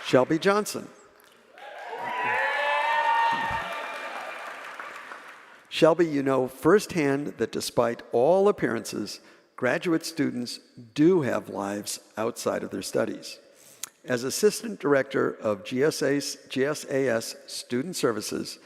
Shelby Johnson. Shelby, you know firsthand that despite all appearances, graduate students do have lives outside of their studies. As Assistant Director of GSAS Student Services,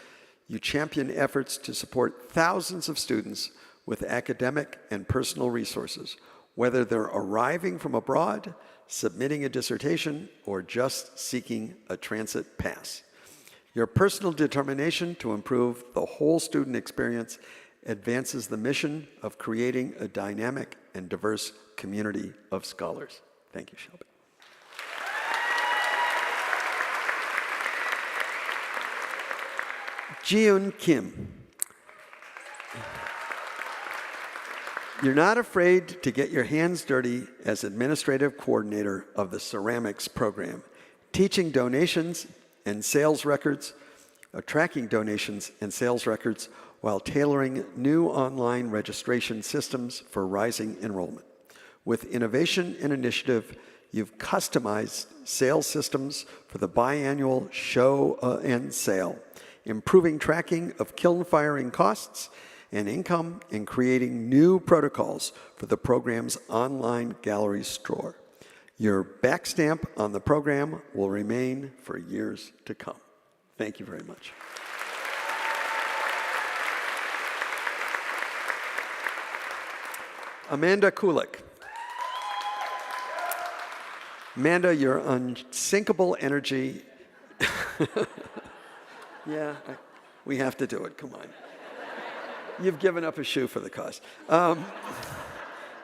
you champion efforts to support thousands of students with academic and personal resources, whether they're arriving from abroad, submitting a dissertation, or just seeking a transit pass. Your personal determination to improve the whole student experience advances the mission of creating a dynamic and diverse community of scholars. Thank you, Shelby. Ji-Eun Kim. You're not afraid to get your hands dirty as administrative coordinator of the ceramics program, teaching donations and sales records, tracking donations and sales records while tailoring new online registration systems for rising enrollment. With innovation and initiative, you've customized sales systems for the biannual show and sale, improving tracking of kiln firing costs and income and creating new protocols for the program's online gallery store. Your back stamp on the program will remain for years to come. Thank you very much. Amanda Kulik. Amanda, your unsinkable energy. Yeah, we have to do it, come on. You've given up a shoe for the cause.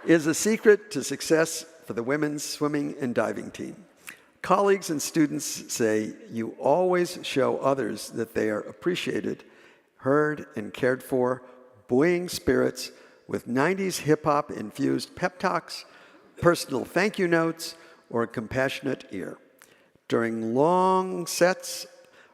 Is a secret to success for the women's swimming and diving team. Colleagues and students say you always show others that they are appreciated, heard, and cared for, buoying spirits with 90s hip-hop infused pep talks, personal thank you notes, or a compassionate ear. During long sets,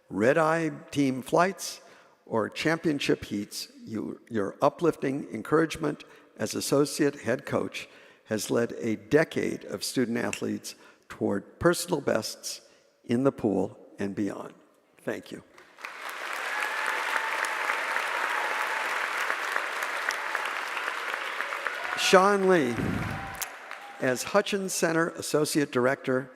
red-eye team flights, or championship heats, your uplifting encouragement as associate head coach has led a decade of student athletes toward personal bests in the pool and beyond. Thank you. Sean Lee, as Hutchins Center Associate Director,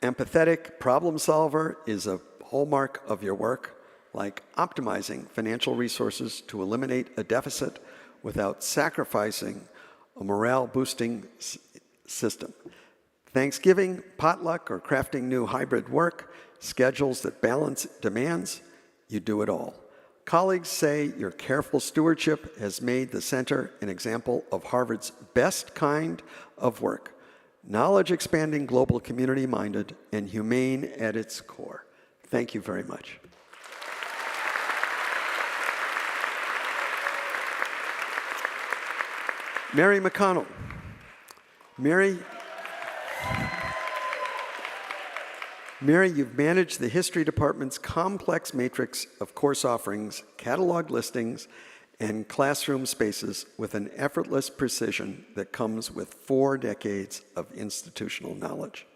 empathetic problem solver is a hallmark of your work, like optimizing financial resources to eliminate a deficit without sacrificing a morale-boosting system. Thanksgiving, potluck, or crafting new hybrid work, schedules that balance demands, you do it all. Colleagues say your careful stewardship has made the center an example of Harvard's best kind of work, knowledge-expanding, global community-minded, and humane at its core. Thank you very much. Mary McConnell. Mary, you've managed the history department's complex matrix of course offerings, catalog listings, and classroom spaces with an effortless precision that comes with 4 decades of institutional knowledge.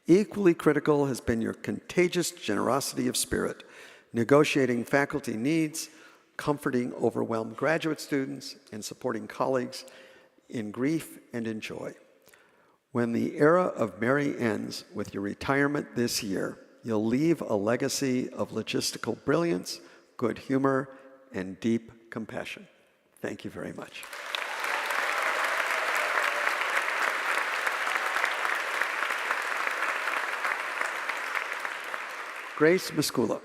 Equally critical has been your contagious generosity of spirit, negotiating faculty needs, comforting overwhelmed graduate students, and supporting colleagues in grief and in joy. When the era of Mary ends with your retirement this year, you'll leave a legacy of logistical brilliance, good humor, and deep compassion. Thank you very much. Grace Miskula.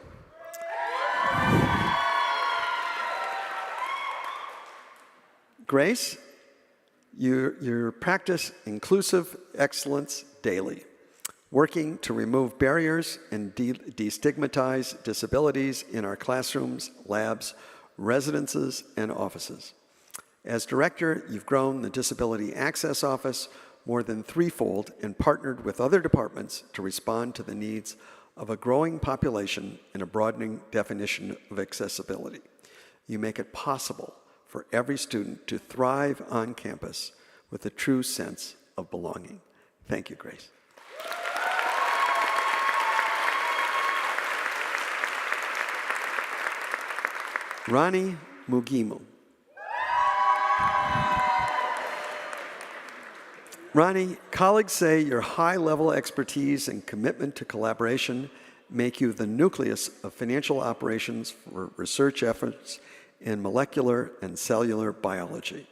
Grace, you practice inclusive excellence daily, working to remove barriers and destigmatize disabilities in our classrooms, labs, residences, and offices. As director, you've grown the Disability Access Office more than threefold and partnered with other departments to respond to the needs of a growing population and a broadening definition of accessibility. You make it possible for every student to thrive on campus with a true sense of belonging. Thank you, Grace. Ronnie Mugimu. Ronnie, colleagues say your high-level expertise and commitment to collaboration make you the nucleus of financial operations for research efforts in molecular and cellular biology.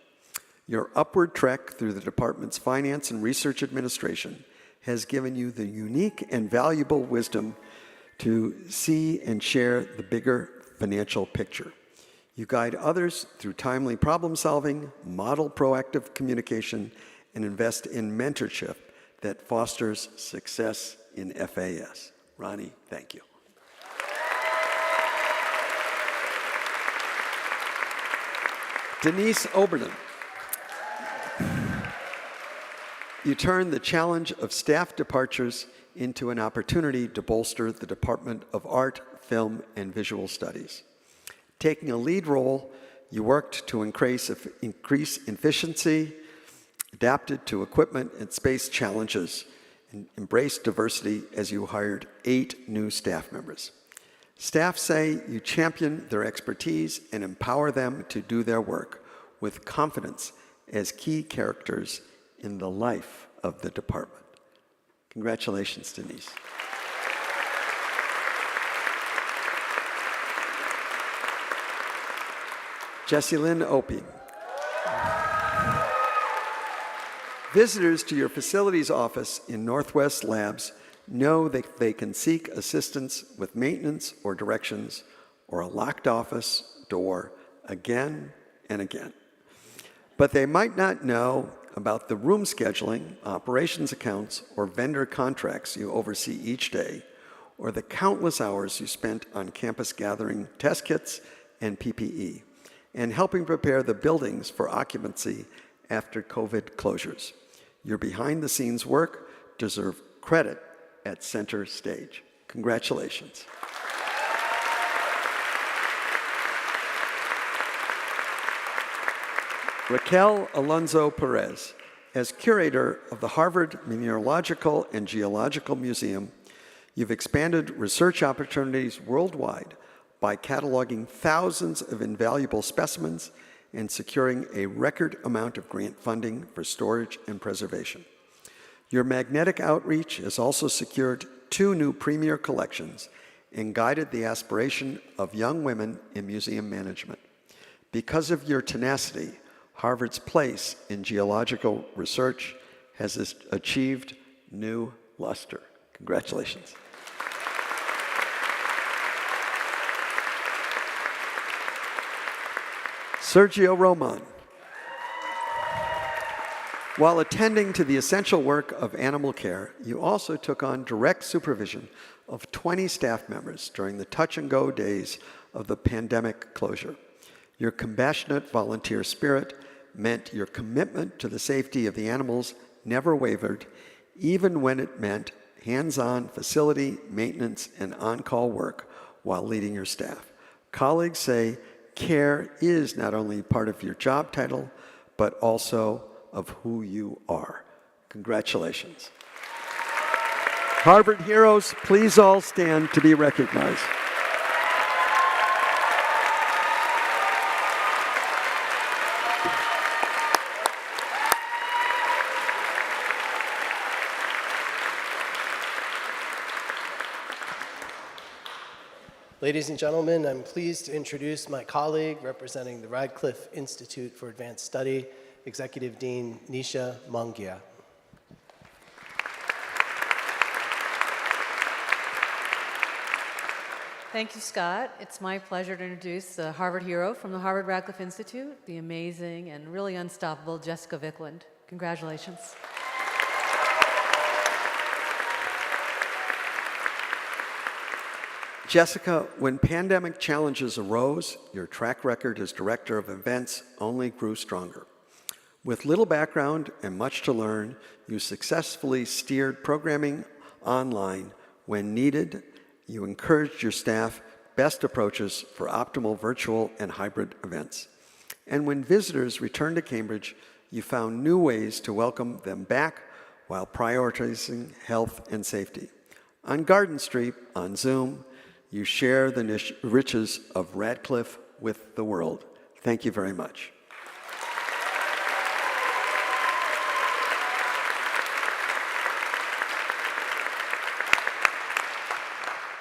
Your upward trek through the department's finance and research administration has given you the unique and valuable wisdom to see and share the bigger financial picture. You guide others through timely problem solving, model proactive communication, and invest in mentorship that fosters success in FAS. Ronnie, thank you. Denise Oberlin. You turn the challenge of staff departures into an opportunity to bolster the Department of Art, Film, and Visual Studies. Taking a lead role, you worked to increase efficiency, adapted to equipment and space challenges, and embraced diversity as you hired 8 new staff members. Staff say you champion their expertise and empower them to do their work with confidence as key characters in the life of the department. Congratulations, Denise. Jessie Lynn Opie. Visitors to your facilities office in Northwest Labs know that they can seek assistance with maintenance or directions or a locked office door again and again. But they might not know about the room scheduling, operations accounts, or vendor contracts you oversee each day, or the countless hours you spent on campus gathering test kits and PPE, and helping prepare the buildings for occupancy after COVID closures. Your behind-the-scenes work deserves credit at center stage. Congratulations. Raquel Alonso Perez, as curator of the Harvard Mineralogical and Geological Museum, you've expanded research opportunities worldwide by cataloging thousands of invaluable specimens and securing a record amount of grant funding for storage and preservation. Your magnetic outreach has also secured 2 new premier collections and guided the aspiration of young women in museum management. Because of your tenacity, Harvard's place in geological research has achieved new luster. Congratulations. Sergio Roman. While attending to the essential work of animal care, you also took on direct supervision of 20 staff members during the touch-and-go days of the pandemic closure. Your compassionate volunteer spirit meant your commitment to the safety of the animals never wavered, even when it meant hands-on facility maintenance and on-call work while leading your staff. Colleagues say care is not only part of your job title, but also of who you are. Congratulations. Harvard heroes, please all stand to be recognized. Ladies and gentlemen, I'm pleased to introduce my colleague representing the Radcliffe Institute for Advanced Study, Executive Dean Nisha Mangia. Thank you, Scott. It's my pleasure to introduce the Harvard hero from the Harvard Radcliffe Institute, the amazing and really unstoppable Jessica Vickland. Congratulations. Jessica, when pandemic challenges arose, your track record as director of events only grew stronger. With little background and much to learn, you successfully steered programming online when needed. You encouraged your staff best approaches for optimal virtual and hybrid events. And when visitors returned to Cambridge, you found new ways to welcome them back while prioritizing health and safety. On Garden Street, on Zoom, you share the riches of Radcliffe with the world. Thank you very much.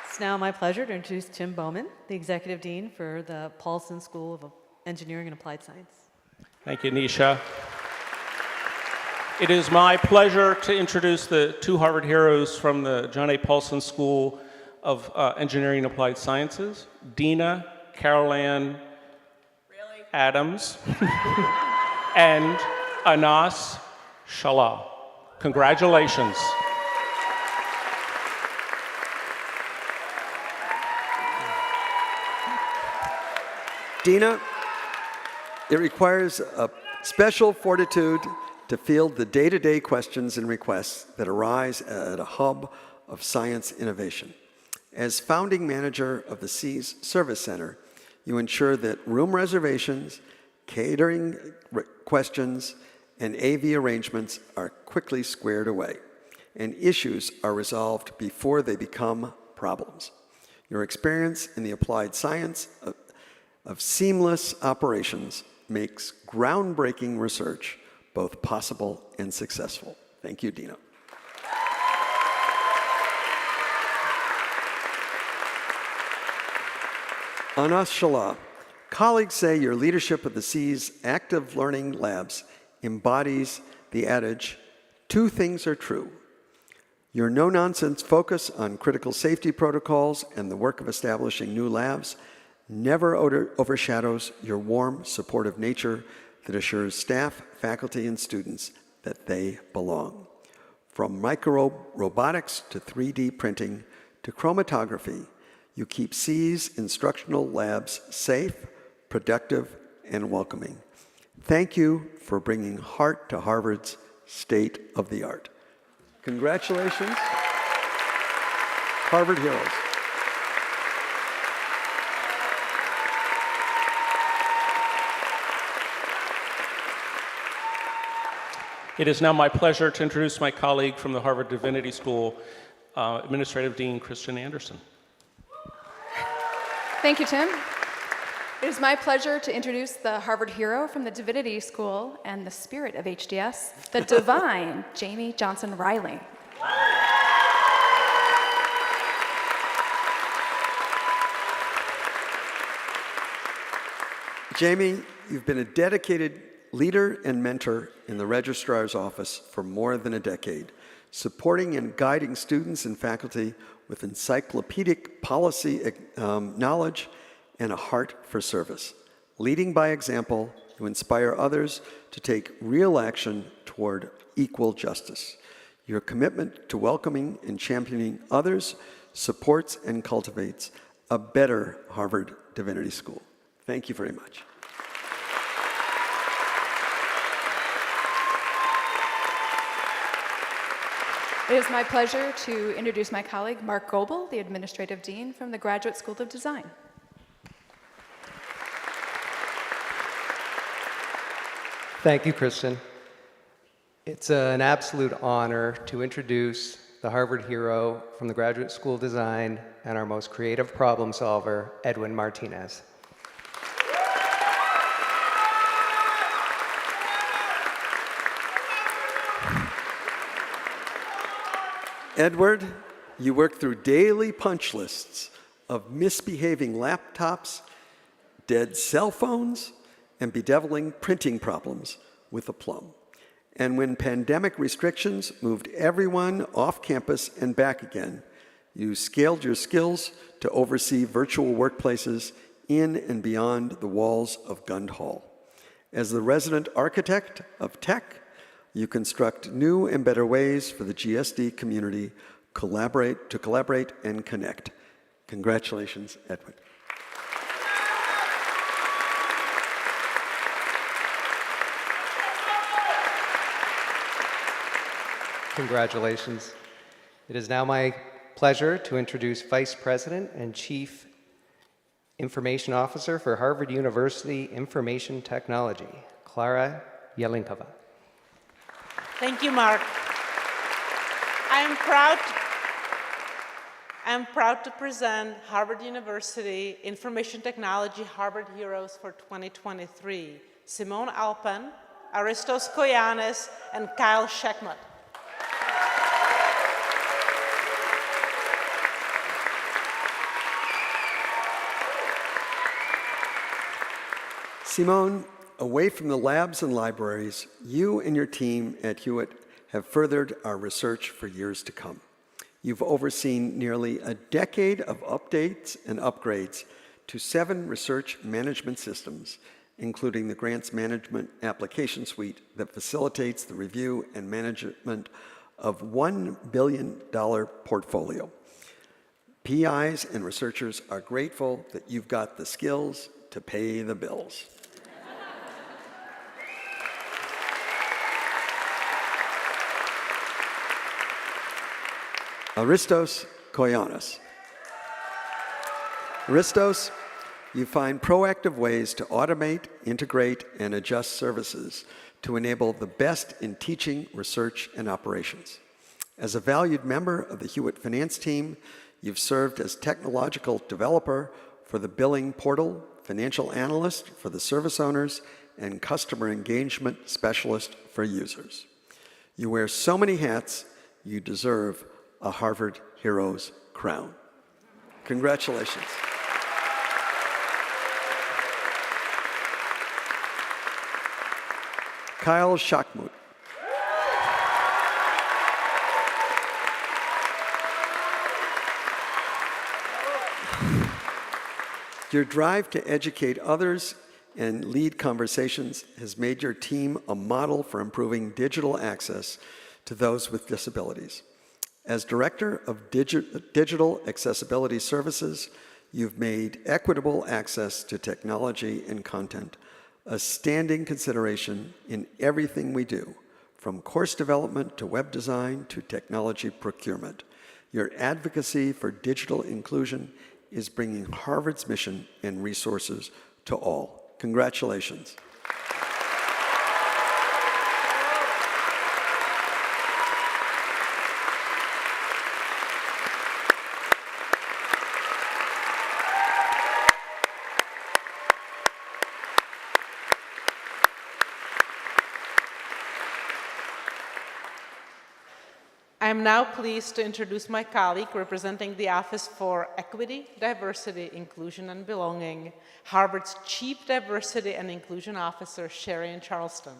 It's now my pleasure to introduce Tim Bowman, the Executive Dean for the Paulson School of Engineering and Applied Science. Thank you, Nisha. It is my pleasure to introduce the 2 Harvard heroes from the John A. Paulson School of Engineering and Applied Sciences, Dina Carolan Adams and Anas Shala. Congratulations. Dina, it requires a special fortitude to field the day-to-day questions and requests that arise at a hub of science innovation. As founding manager of the Seas Service Center, you ensure that room reservations, catering questions, and AV arrangements are quickly squared away, and issues are resolved before they become problems. Your experience in the applied science of seamless operations makes groundbreaking research both possible and successful. Thank you, Dina. Anas Shala, colleagues say your leadership of the C's active learning labs embodies the adage, two things are true. Your no-nonsense focus on critical safety protocols and the work of establishing new labs never overshadows your warm, supportive nature that assures staff, faculty, and students that they belong. From micro robotics to 3D printing to chromatography, you keep C's instructional labs safe, productive, and welcoming. Thank you for bringing heart to Harvard's state of the art. Congratulations, Harvard Heroes. It is now my pleasure to introduce my colleague from the Harvard Divinity School, Administrative Dean Christian Anderson. Thank you, Tim. It is my pleasure to introduce the Harvard hero from the Divinity School and the spirit of HDS, the divine Jamie Johnson Riley. Jamie, you've been a dedicated leader and mentor in the registrar's office for more than a decade, supporting and guiding students and faculty with encyclopedic policy knowledge and a heart for service. Leading by example, you inspire others to take real action toward equal justice. Your commitment to welcoming and championing others supports and cultivates a better Harvard Divinity School. Thank you very much. It is my pleasure to introduce my colleague, Mark Goebel, the Administrative Dean from the Graduate School of Design. Thank you, Kristen. It's an absolute honor to introduce the Harvard hero from the Graduate School of Design and our most creative problem solver, Edwin Martinez. Edward, you work through daily punch lists of misbehaving laptops, dead cell phones, and bedeviling printing problems with aplomb. And when pandemic restrictions moved everyone off campus and back again, you scaled your skills to oversee virtual workplaces in and beyond the walls of Gund Hall. As the resident architect of tech, you construct new and better ways for the GSD community to collaborate and connect. Congratulations, Edwin. Congratulations. It is now my pleasure to introduce Vice President and Chief Information Officer for Harvard University Information Technology, Klara Yelinkova. Thank you, Mark. I'm proud to present Harvard University Information Technology Harvard Heroes for 2023, Simone Alpen, Aristos Koyanis, and Kyle Shekmut. Simone, away from the labs and libraries, you and your team at Hewitt have furthered our research for years to come. You've overseen nearly a decade of updates and upgrades to 7 research management systems, including the Grants Management Application Suite that facilitates the review and management of $1 billion portfolio. PIs and researchers are grateful that you've got the skills to pay the bills. Aristos Koyanis. Aristos, you find proactive ways to automate, integrate, and adjust services to enable the best in teaching, research, and operations. As a valued member of the Hewitt finance team, You've served as technological developer for the billing portal, financial analyst for the service owners, and customer engagement specialist for users. You wear so many hats, you deserve a Harvard Heroes crown. Congratulations. Kyle Schachmuth. Your drive to educate others and lead conversations has made your team a model for improving digital access to those with disabilities. As Director of Digital Accessibility Services, you've made equitable access to technology and content a standing consideration in everything we do, from course development to web design to technology procurement. Your advocacy for digital inclusion is bringing Harvard's mission and resources to all. Congratulations. I am now pleased to introduce my colleague representing the Office for Equity, Diversity, Inclusion, and Belonging, Harvard's Chief Diversity and Inclusion Officer, Sherry Charleston.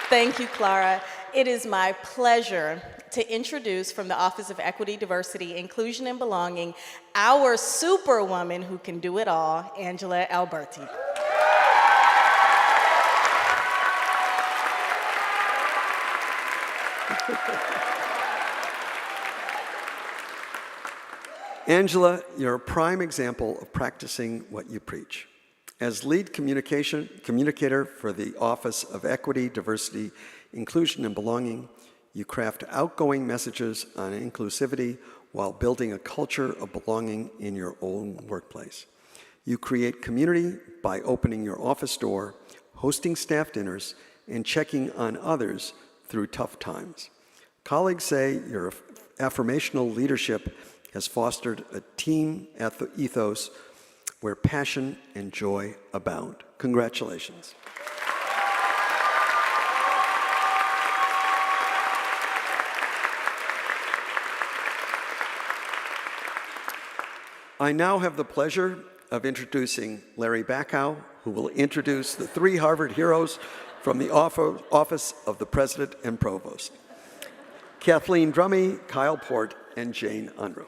Thank you, Clara. It is my pleasure to introduce from the Office of Equity, Diversity, Inclusion, and Belonging, our superwoman who can do it all, Angela Alberti. Angela, you're a prime example of practicing what you preach. As lead communicator for the Office of Equity, Diversity, Inclusion, and Belonging, you craft outgoing messages on inclusivity while building a culture of belonging in your own workplace. You create community by opening your office door, hosting staff dinners, and checking on others through tough times. Colleagues say your affirmational leadership has fostered a team ethos where passion and joy abound. Congratulations. I now have the pleasure of introducing Larry Bakow, who will introduce the 3 Harvard heroes from the Office of the President and Provost: Kathleen Drummy, Kyle Port, and Jane Unruh.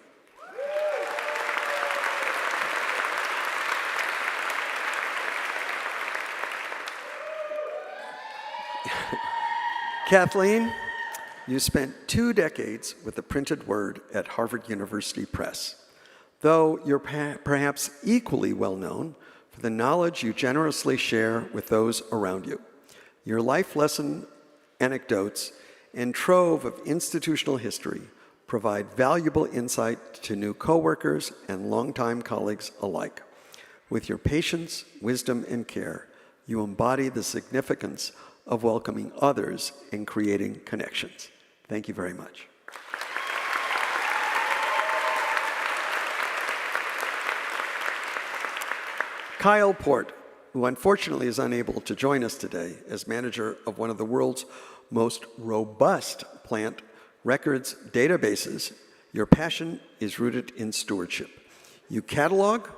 Kathleen, you spent 2 decades with the printed word at Harvard University Press, though you're perhaps equally well known for the knowledge you generously share with those around you. Your life lesson anecdotes and trove of institutional history provide valuable insight to new coworkers and longtime colleagues alike. With your patience, wisdom, and care, you embody the significance of welcoming others and creating connections. Thank you very much. Kyle Port, who unfortunately is unable to join us today as manager of one of the world's most robust plant records databases, your passion is rooted in stewardship. You catalog,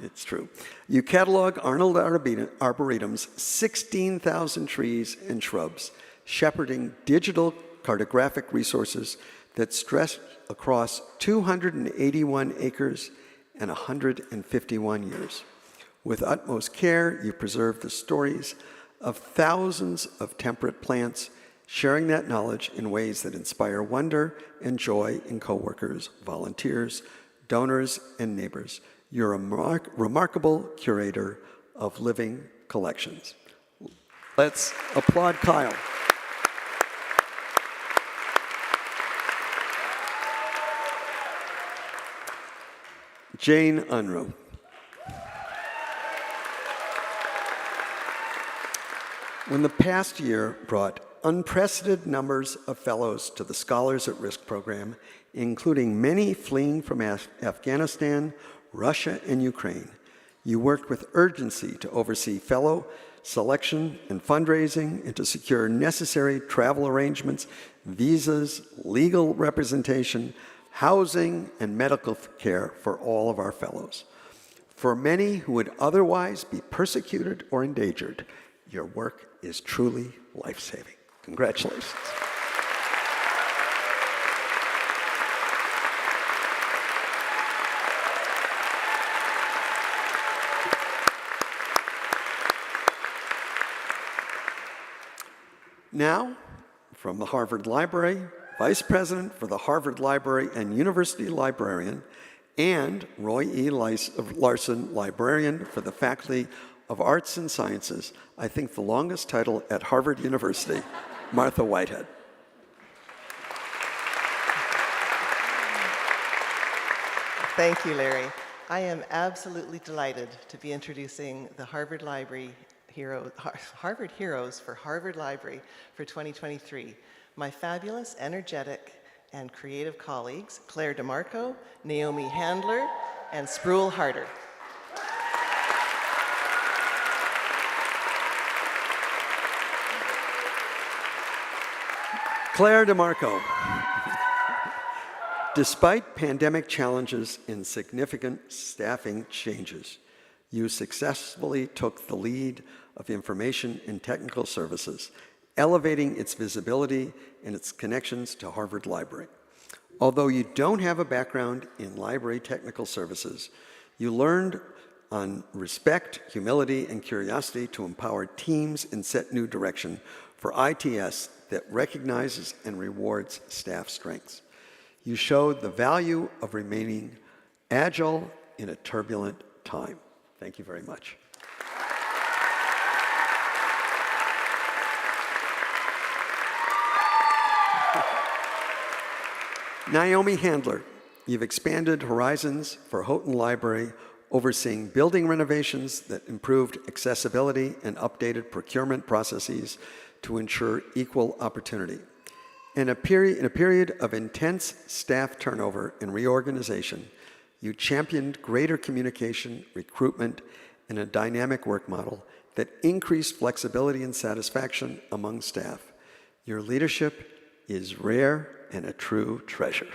it's true, you catalog Arnold Arboretum's 16,000 trees and shrubs, shepherding digital cartographic resources that stretch across 281 acres and 151 years. With utmost care, you preserve the stories of thousands of temperate plants, sharing that knowledge in ways that inspire wonder and joy in coworkers, volunteers, donors, and neighbors. You're a remarkable curator of living collections. Let's applaud Kyle. Jane Unruh. When the past year brought unprecedented numbers of fellows to the Scholars at Risk program, including many fleeing from Afghanistan, Russia, and Ukraine, you worked with urgency to oversee fellow selection and fundraising and to secure necessary travel arrangements, visas, legal representation, housing, and medical care for all of our fellows. For many who would otherwise be persecuted or endangered, your work is truly life-saving. Congratulations. Now, from the Harvard Library, Vice President for the Harvard Library and University Librarian, and Roy E. Larson, Librarian for the Faculty of Arts and Sciences, I think the longest title at Harvard University, Martha Whitehead. Thank you, Larry. I am absolutely delighted to be introducing the Harvard Heroes for Harvard Library for 2023. My fabulous, energetic, and creative colleagues, Claire DeMarco, Naomi Handler, and Sproul Harder. Claire DeMarco. Despite pandemic challenges and significant staffing changes, you successfully took the lead of information and technical services, elevating its visibility and its connections to Harvard Library. Although you don't have a background in library technical services, you learned on respect, humility, and curiosity to empower teams and set new direction for ITS that recognizes and rewards staff strengths. You showed the value of remaining agile in a turbulent time. Thank you very much. Naomi Handler, you've expanded horizons for Houghton Library, overseeing building renovations that improved accessibility and updated procurement processes to ensure equal opportunity. In a period of intense staff turnover and reorganization, you championed greater communication, recruitment, and a dynamic work model that increased flexibility and satisfaction among staff. Your leadership is rare and a true treasure.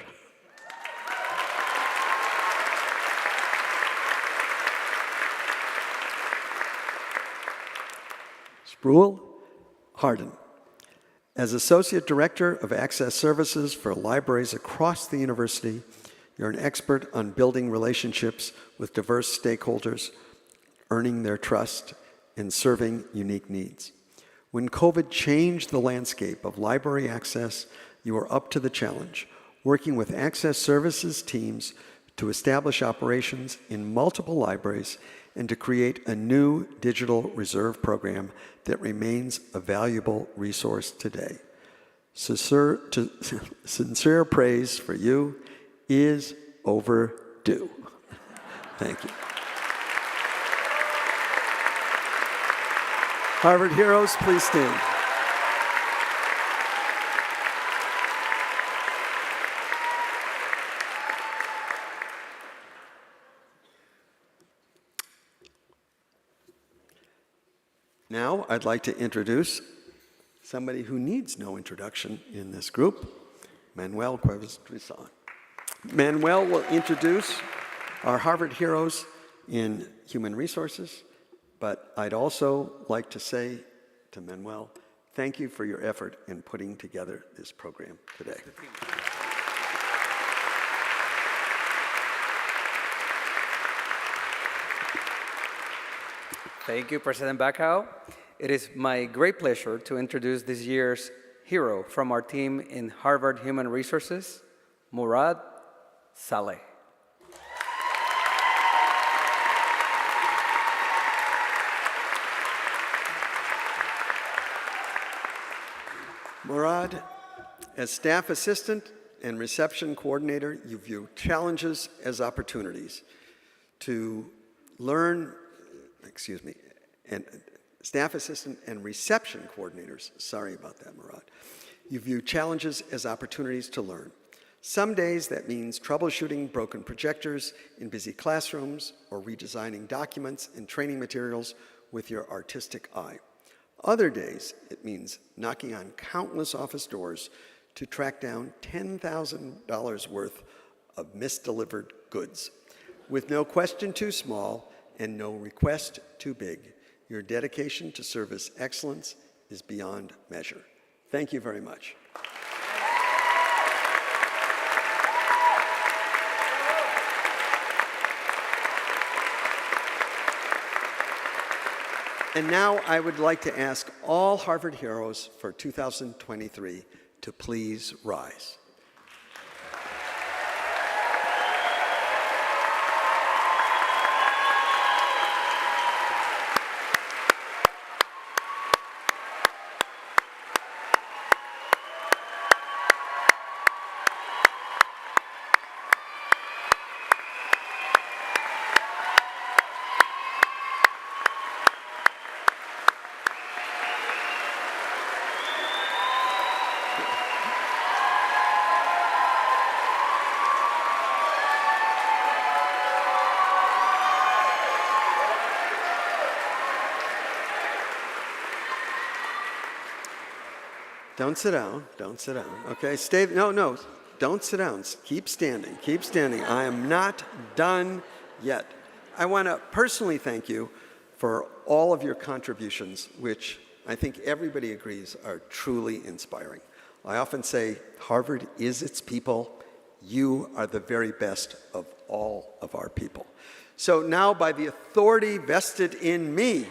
Sproul Harden. As Associate Director of Access Services for libraries across the university, you're an expert on building relationships with diverse stakeholders, earning their trust, and serving unique needs. When COVID changed the landscape of library access, you were up to the challenge, working with Access Services teams to establish operations in multiple libraries and to create a new digital reserve program that remains a valuable resource today. Sincere praise for you is overdue. Thank you. Harvard Heroes, please stand. Now, I'd like to introduce somebody who needs no introduction in this group, Manuel Cuevas-Trizon. Manuel will introduce our Harvard Heroes in Human Resources, but I'd also like to say to Manuel, thank you for your effort in putting together this program today. Thank you, President Bakow. It is my great pleasure to introduce this year's hero from our team in Harvard Human Resources, Murad Saleh. Murad, as staff assistant and reception coordinator, you view challenges as opportunities to learn, and staff assistant, and reception coordinators. Sorry about that, Murad. You view challenges as opportunities to learn. Some days that means troubleshooting broken projectors in busy classrooms or redesigning documents and training materials with your artistic eye. Other days, it means knocking on countless office doors to track down $10,000 worth of misdelivered goods. With no question too small and no request too big, your dedication to service excellence is beyond measure. Thank you very much. And now I would like to ask all Harvard Heroes for 2023 to please rise. Don't sit down, don't sit down, okay? Stay, no, don't sit down, keep standing, keep standing. I am not done yet. I want to personally thank you for all of your contributions, which I think everybody agrees are truly inspiring. I often say Harvard is its people. You are the very best of all of our people. So now, by the authority vested in me,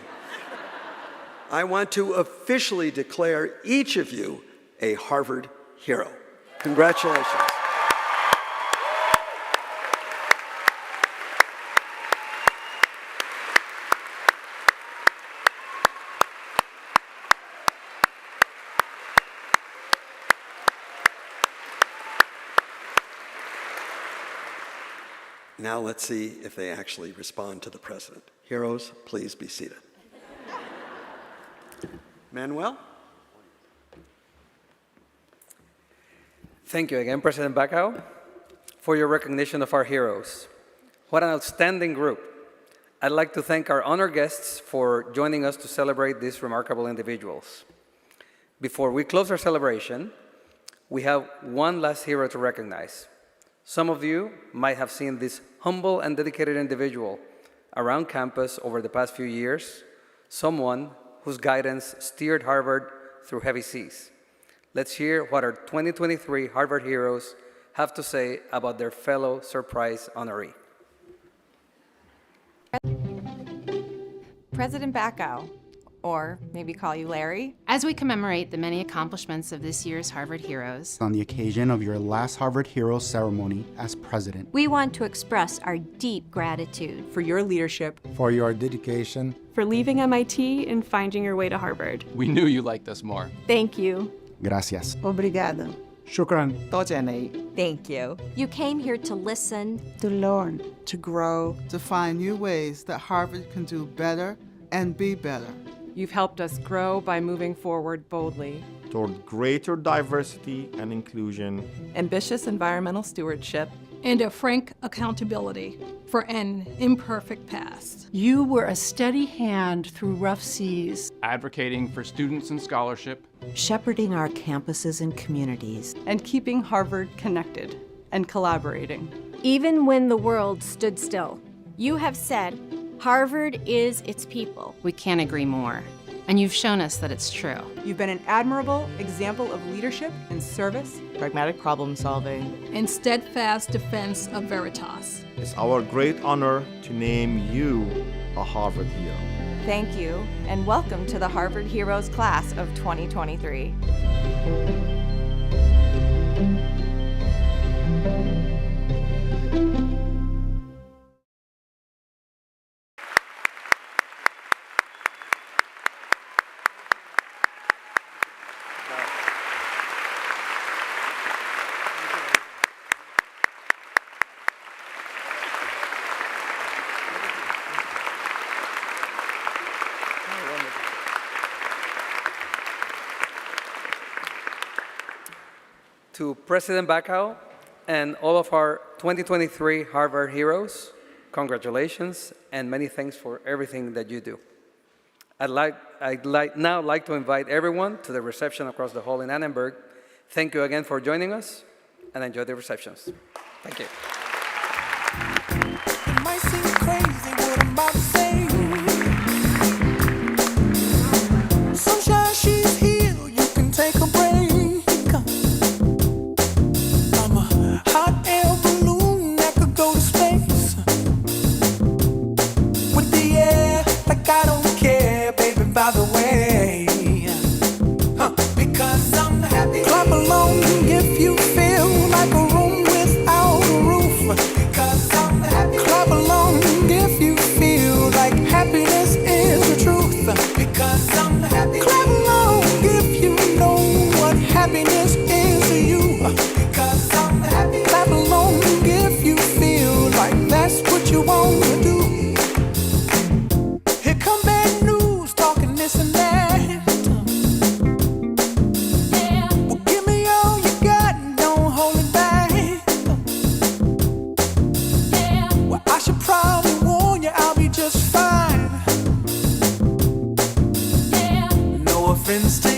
I want to officially declare each of you a Harvard hero. Congratulations. Now let's see if they actually respond to the president. Heroes, please be seated. Manuel? Thank you again, President Bakow, for your recognition of our heroes. What an outstanding group. I'd like to thank our honored guests for joining us to celebrate these remarkable individuals. Before we close our celebration, we have one last hero to recognize. Some of you might have seen this humble and dedicated individual around campus over the past few years, someone whose guidance steered Harvard through heavy seas. Let's hear what our 2023 Harvard heroes have to say about their fellow surprise honoree. President Bakow, or maybe call you Larry. As we commemorate the many accomplishments of this year's Harvard Heroes, on the occasion of your last Harvard Heroes ceremony as president, We want to express our deep gratitude for your leadership, for your dedication, for leaving MIT and finding your way to Harvard. We knew you liked us more. Thank you. gracias. Obrigado. Shukran. Thank you. You came here to listen, To learn. To grow, to find new ways that Harvard can do better and be better. You've helped us grow by moving forward boldly. Toward greater diversity and inclusion, Ambitious environmental stewardship, and a frank accountability for an imperfect past. You were a steady hand through rough seas, Advocating for students and scholarship, Shepherding our campuses and communities. and keeping Harvard connected and collaborating. even when the world stood still. You have said, Harvard is its people. we can't agree more. And you've shown us that it's true. You've been an admirable example of leadership and service, pragmatic problem solving, and steadfast defense of Veritas. it's our great honor to name you a Harvard hero. Thank you, and welcome to the Harvard Heroes class of 2023. to President Bakow and all of our 2023 Harvard heroes, congratulations and many thanks for everything that you do. I'd now like to invite everyone to the reception across the hall in Annenberg. Thank you again for joining us, and enjoy the receptions. Thank you. It might seem crazy what I'm about to say. Sunshine, she's here, you can take a break. I'm a hot air balloon that could go to space. With the air, like I don't care, baby, by the way. Because I'm happy. Clap along if you feel like a room without a roof. Because I'm happy. Clap along if you feel like happiness is the truth. Because I'm happy. Clap along if you know what happiness is to you. Because I'm happy. Clap along if you feel like that's what you want to do. Here come bad news, talking this and that. Well, give me all you got and don't hold it back. Well, I should probably warn you, I'll be just fine. No offense to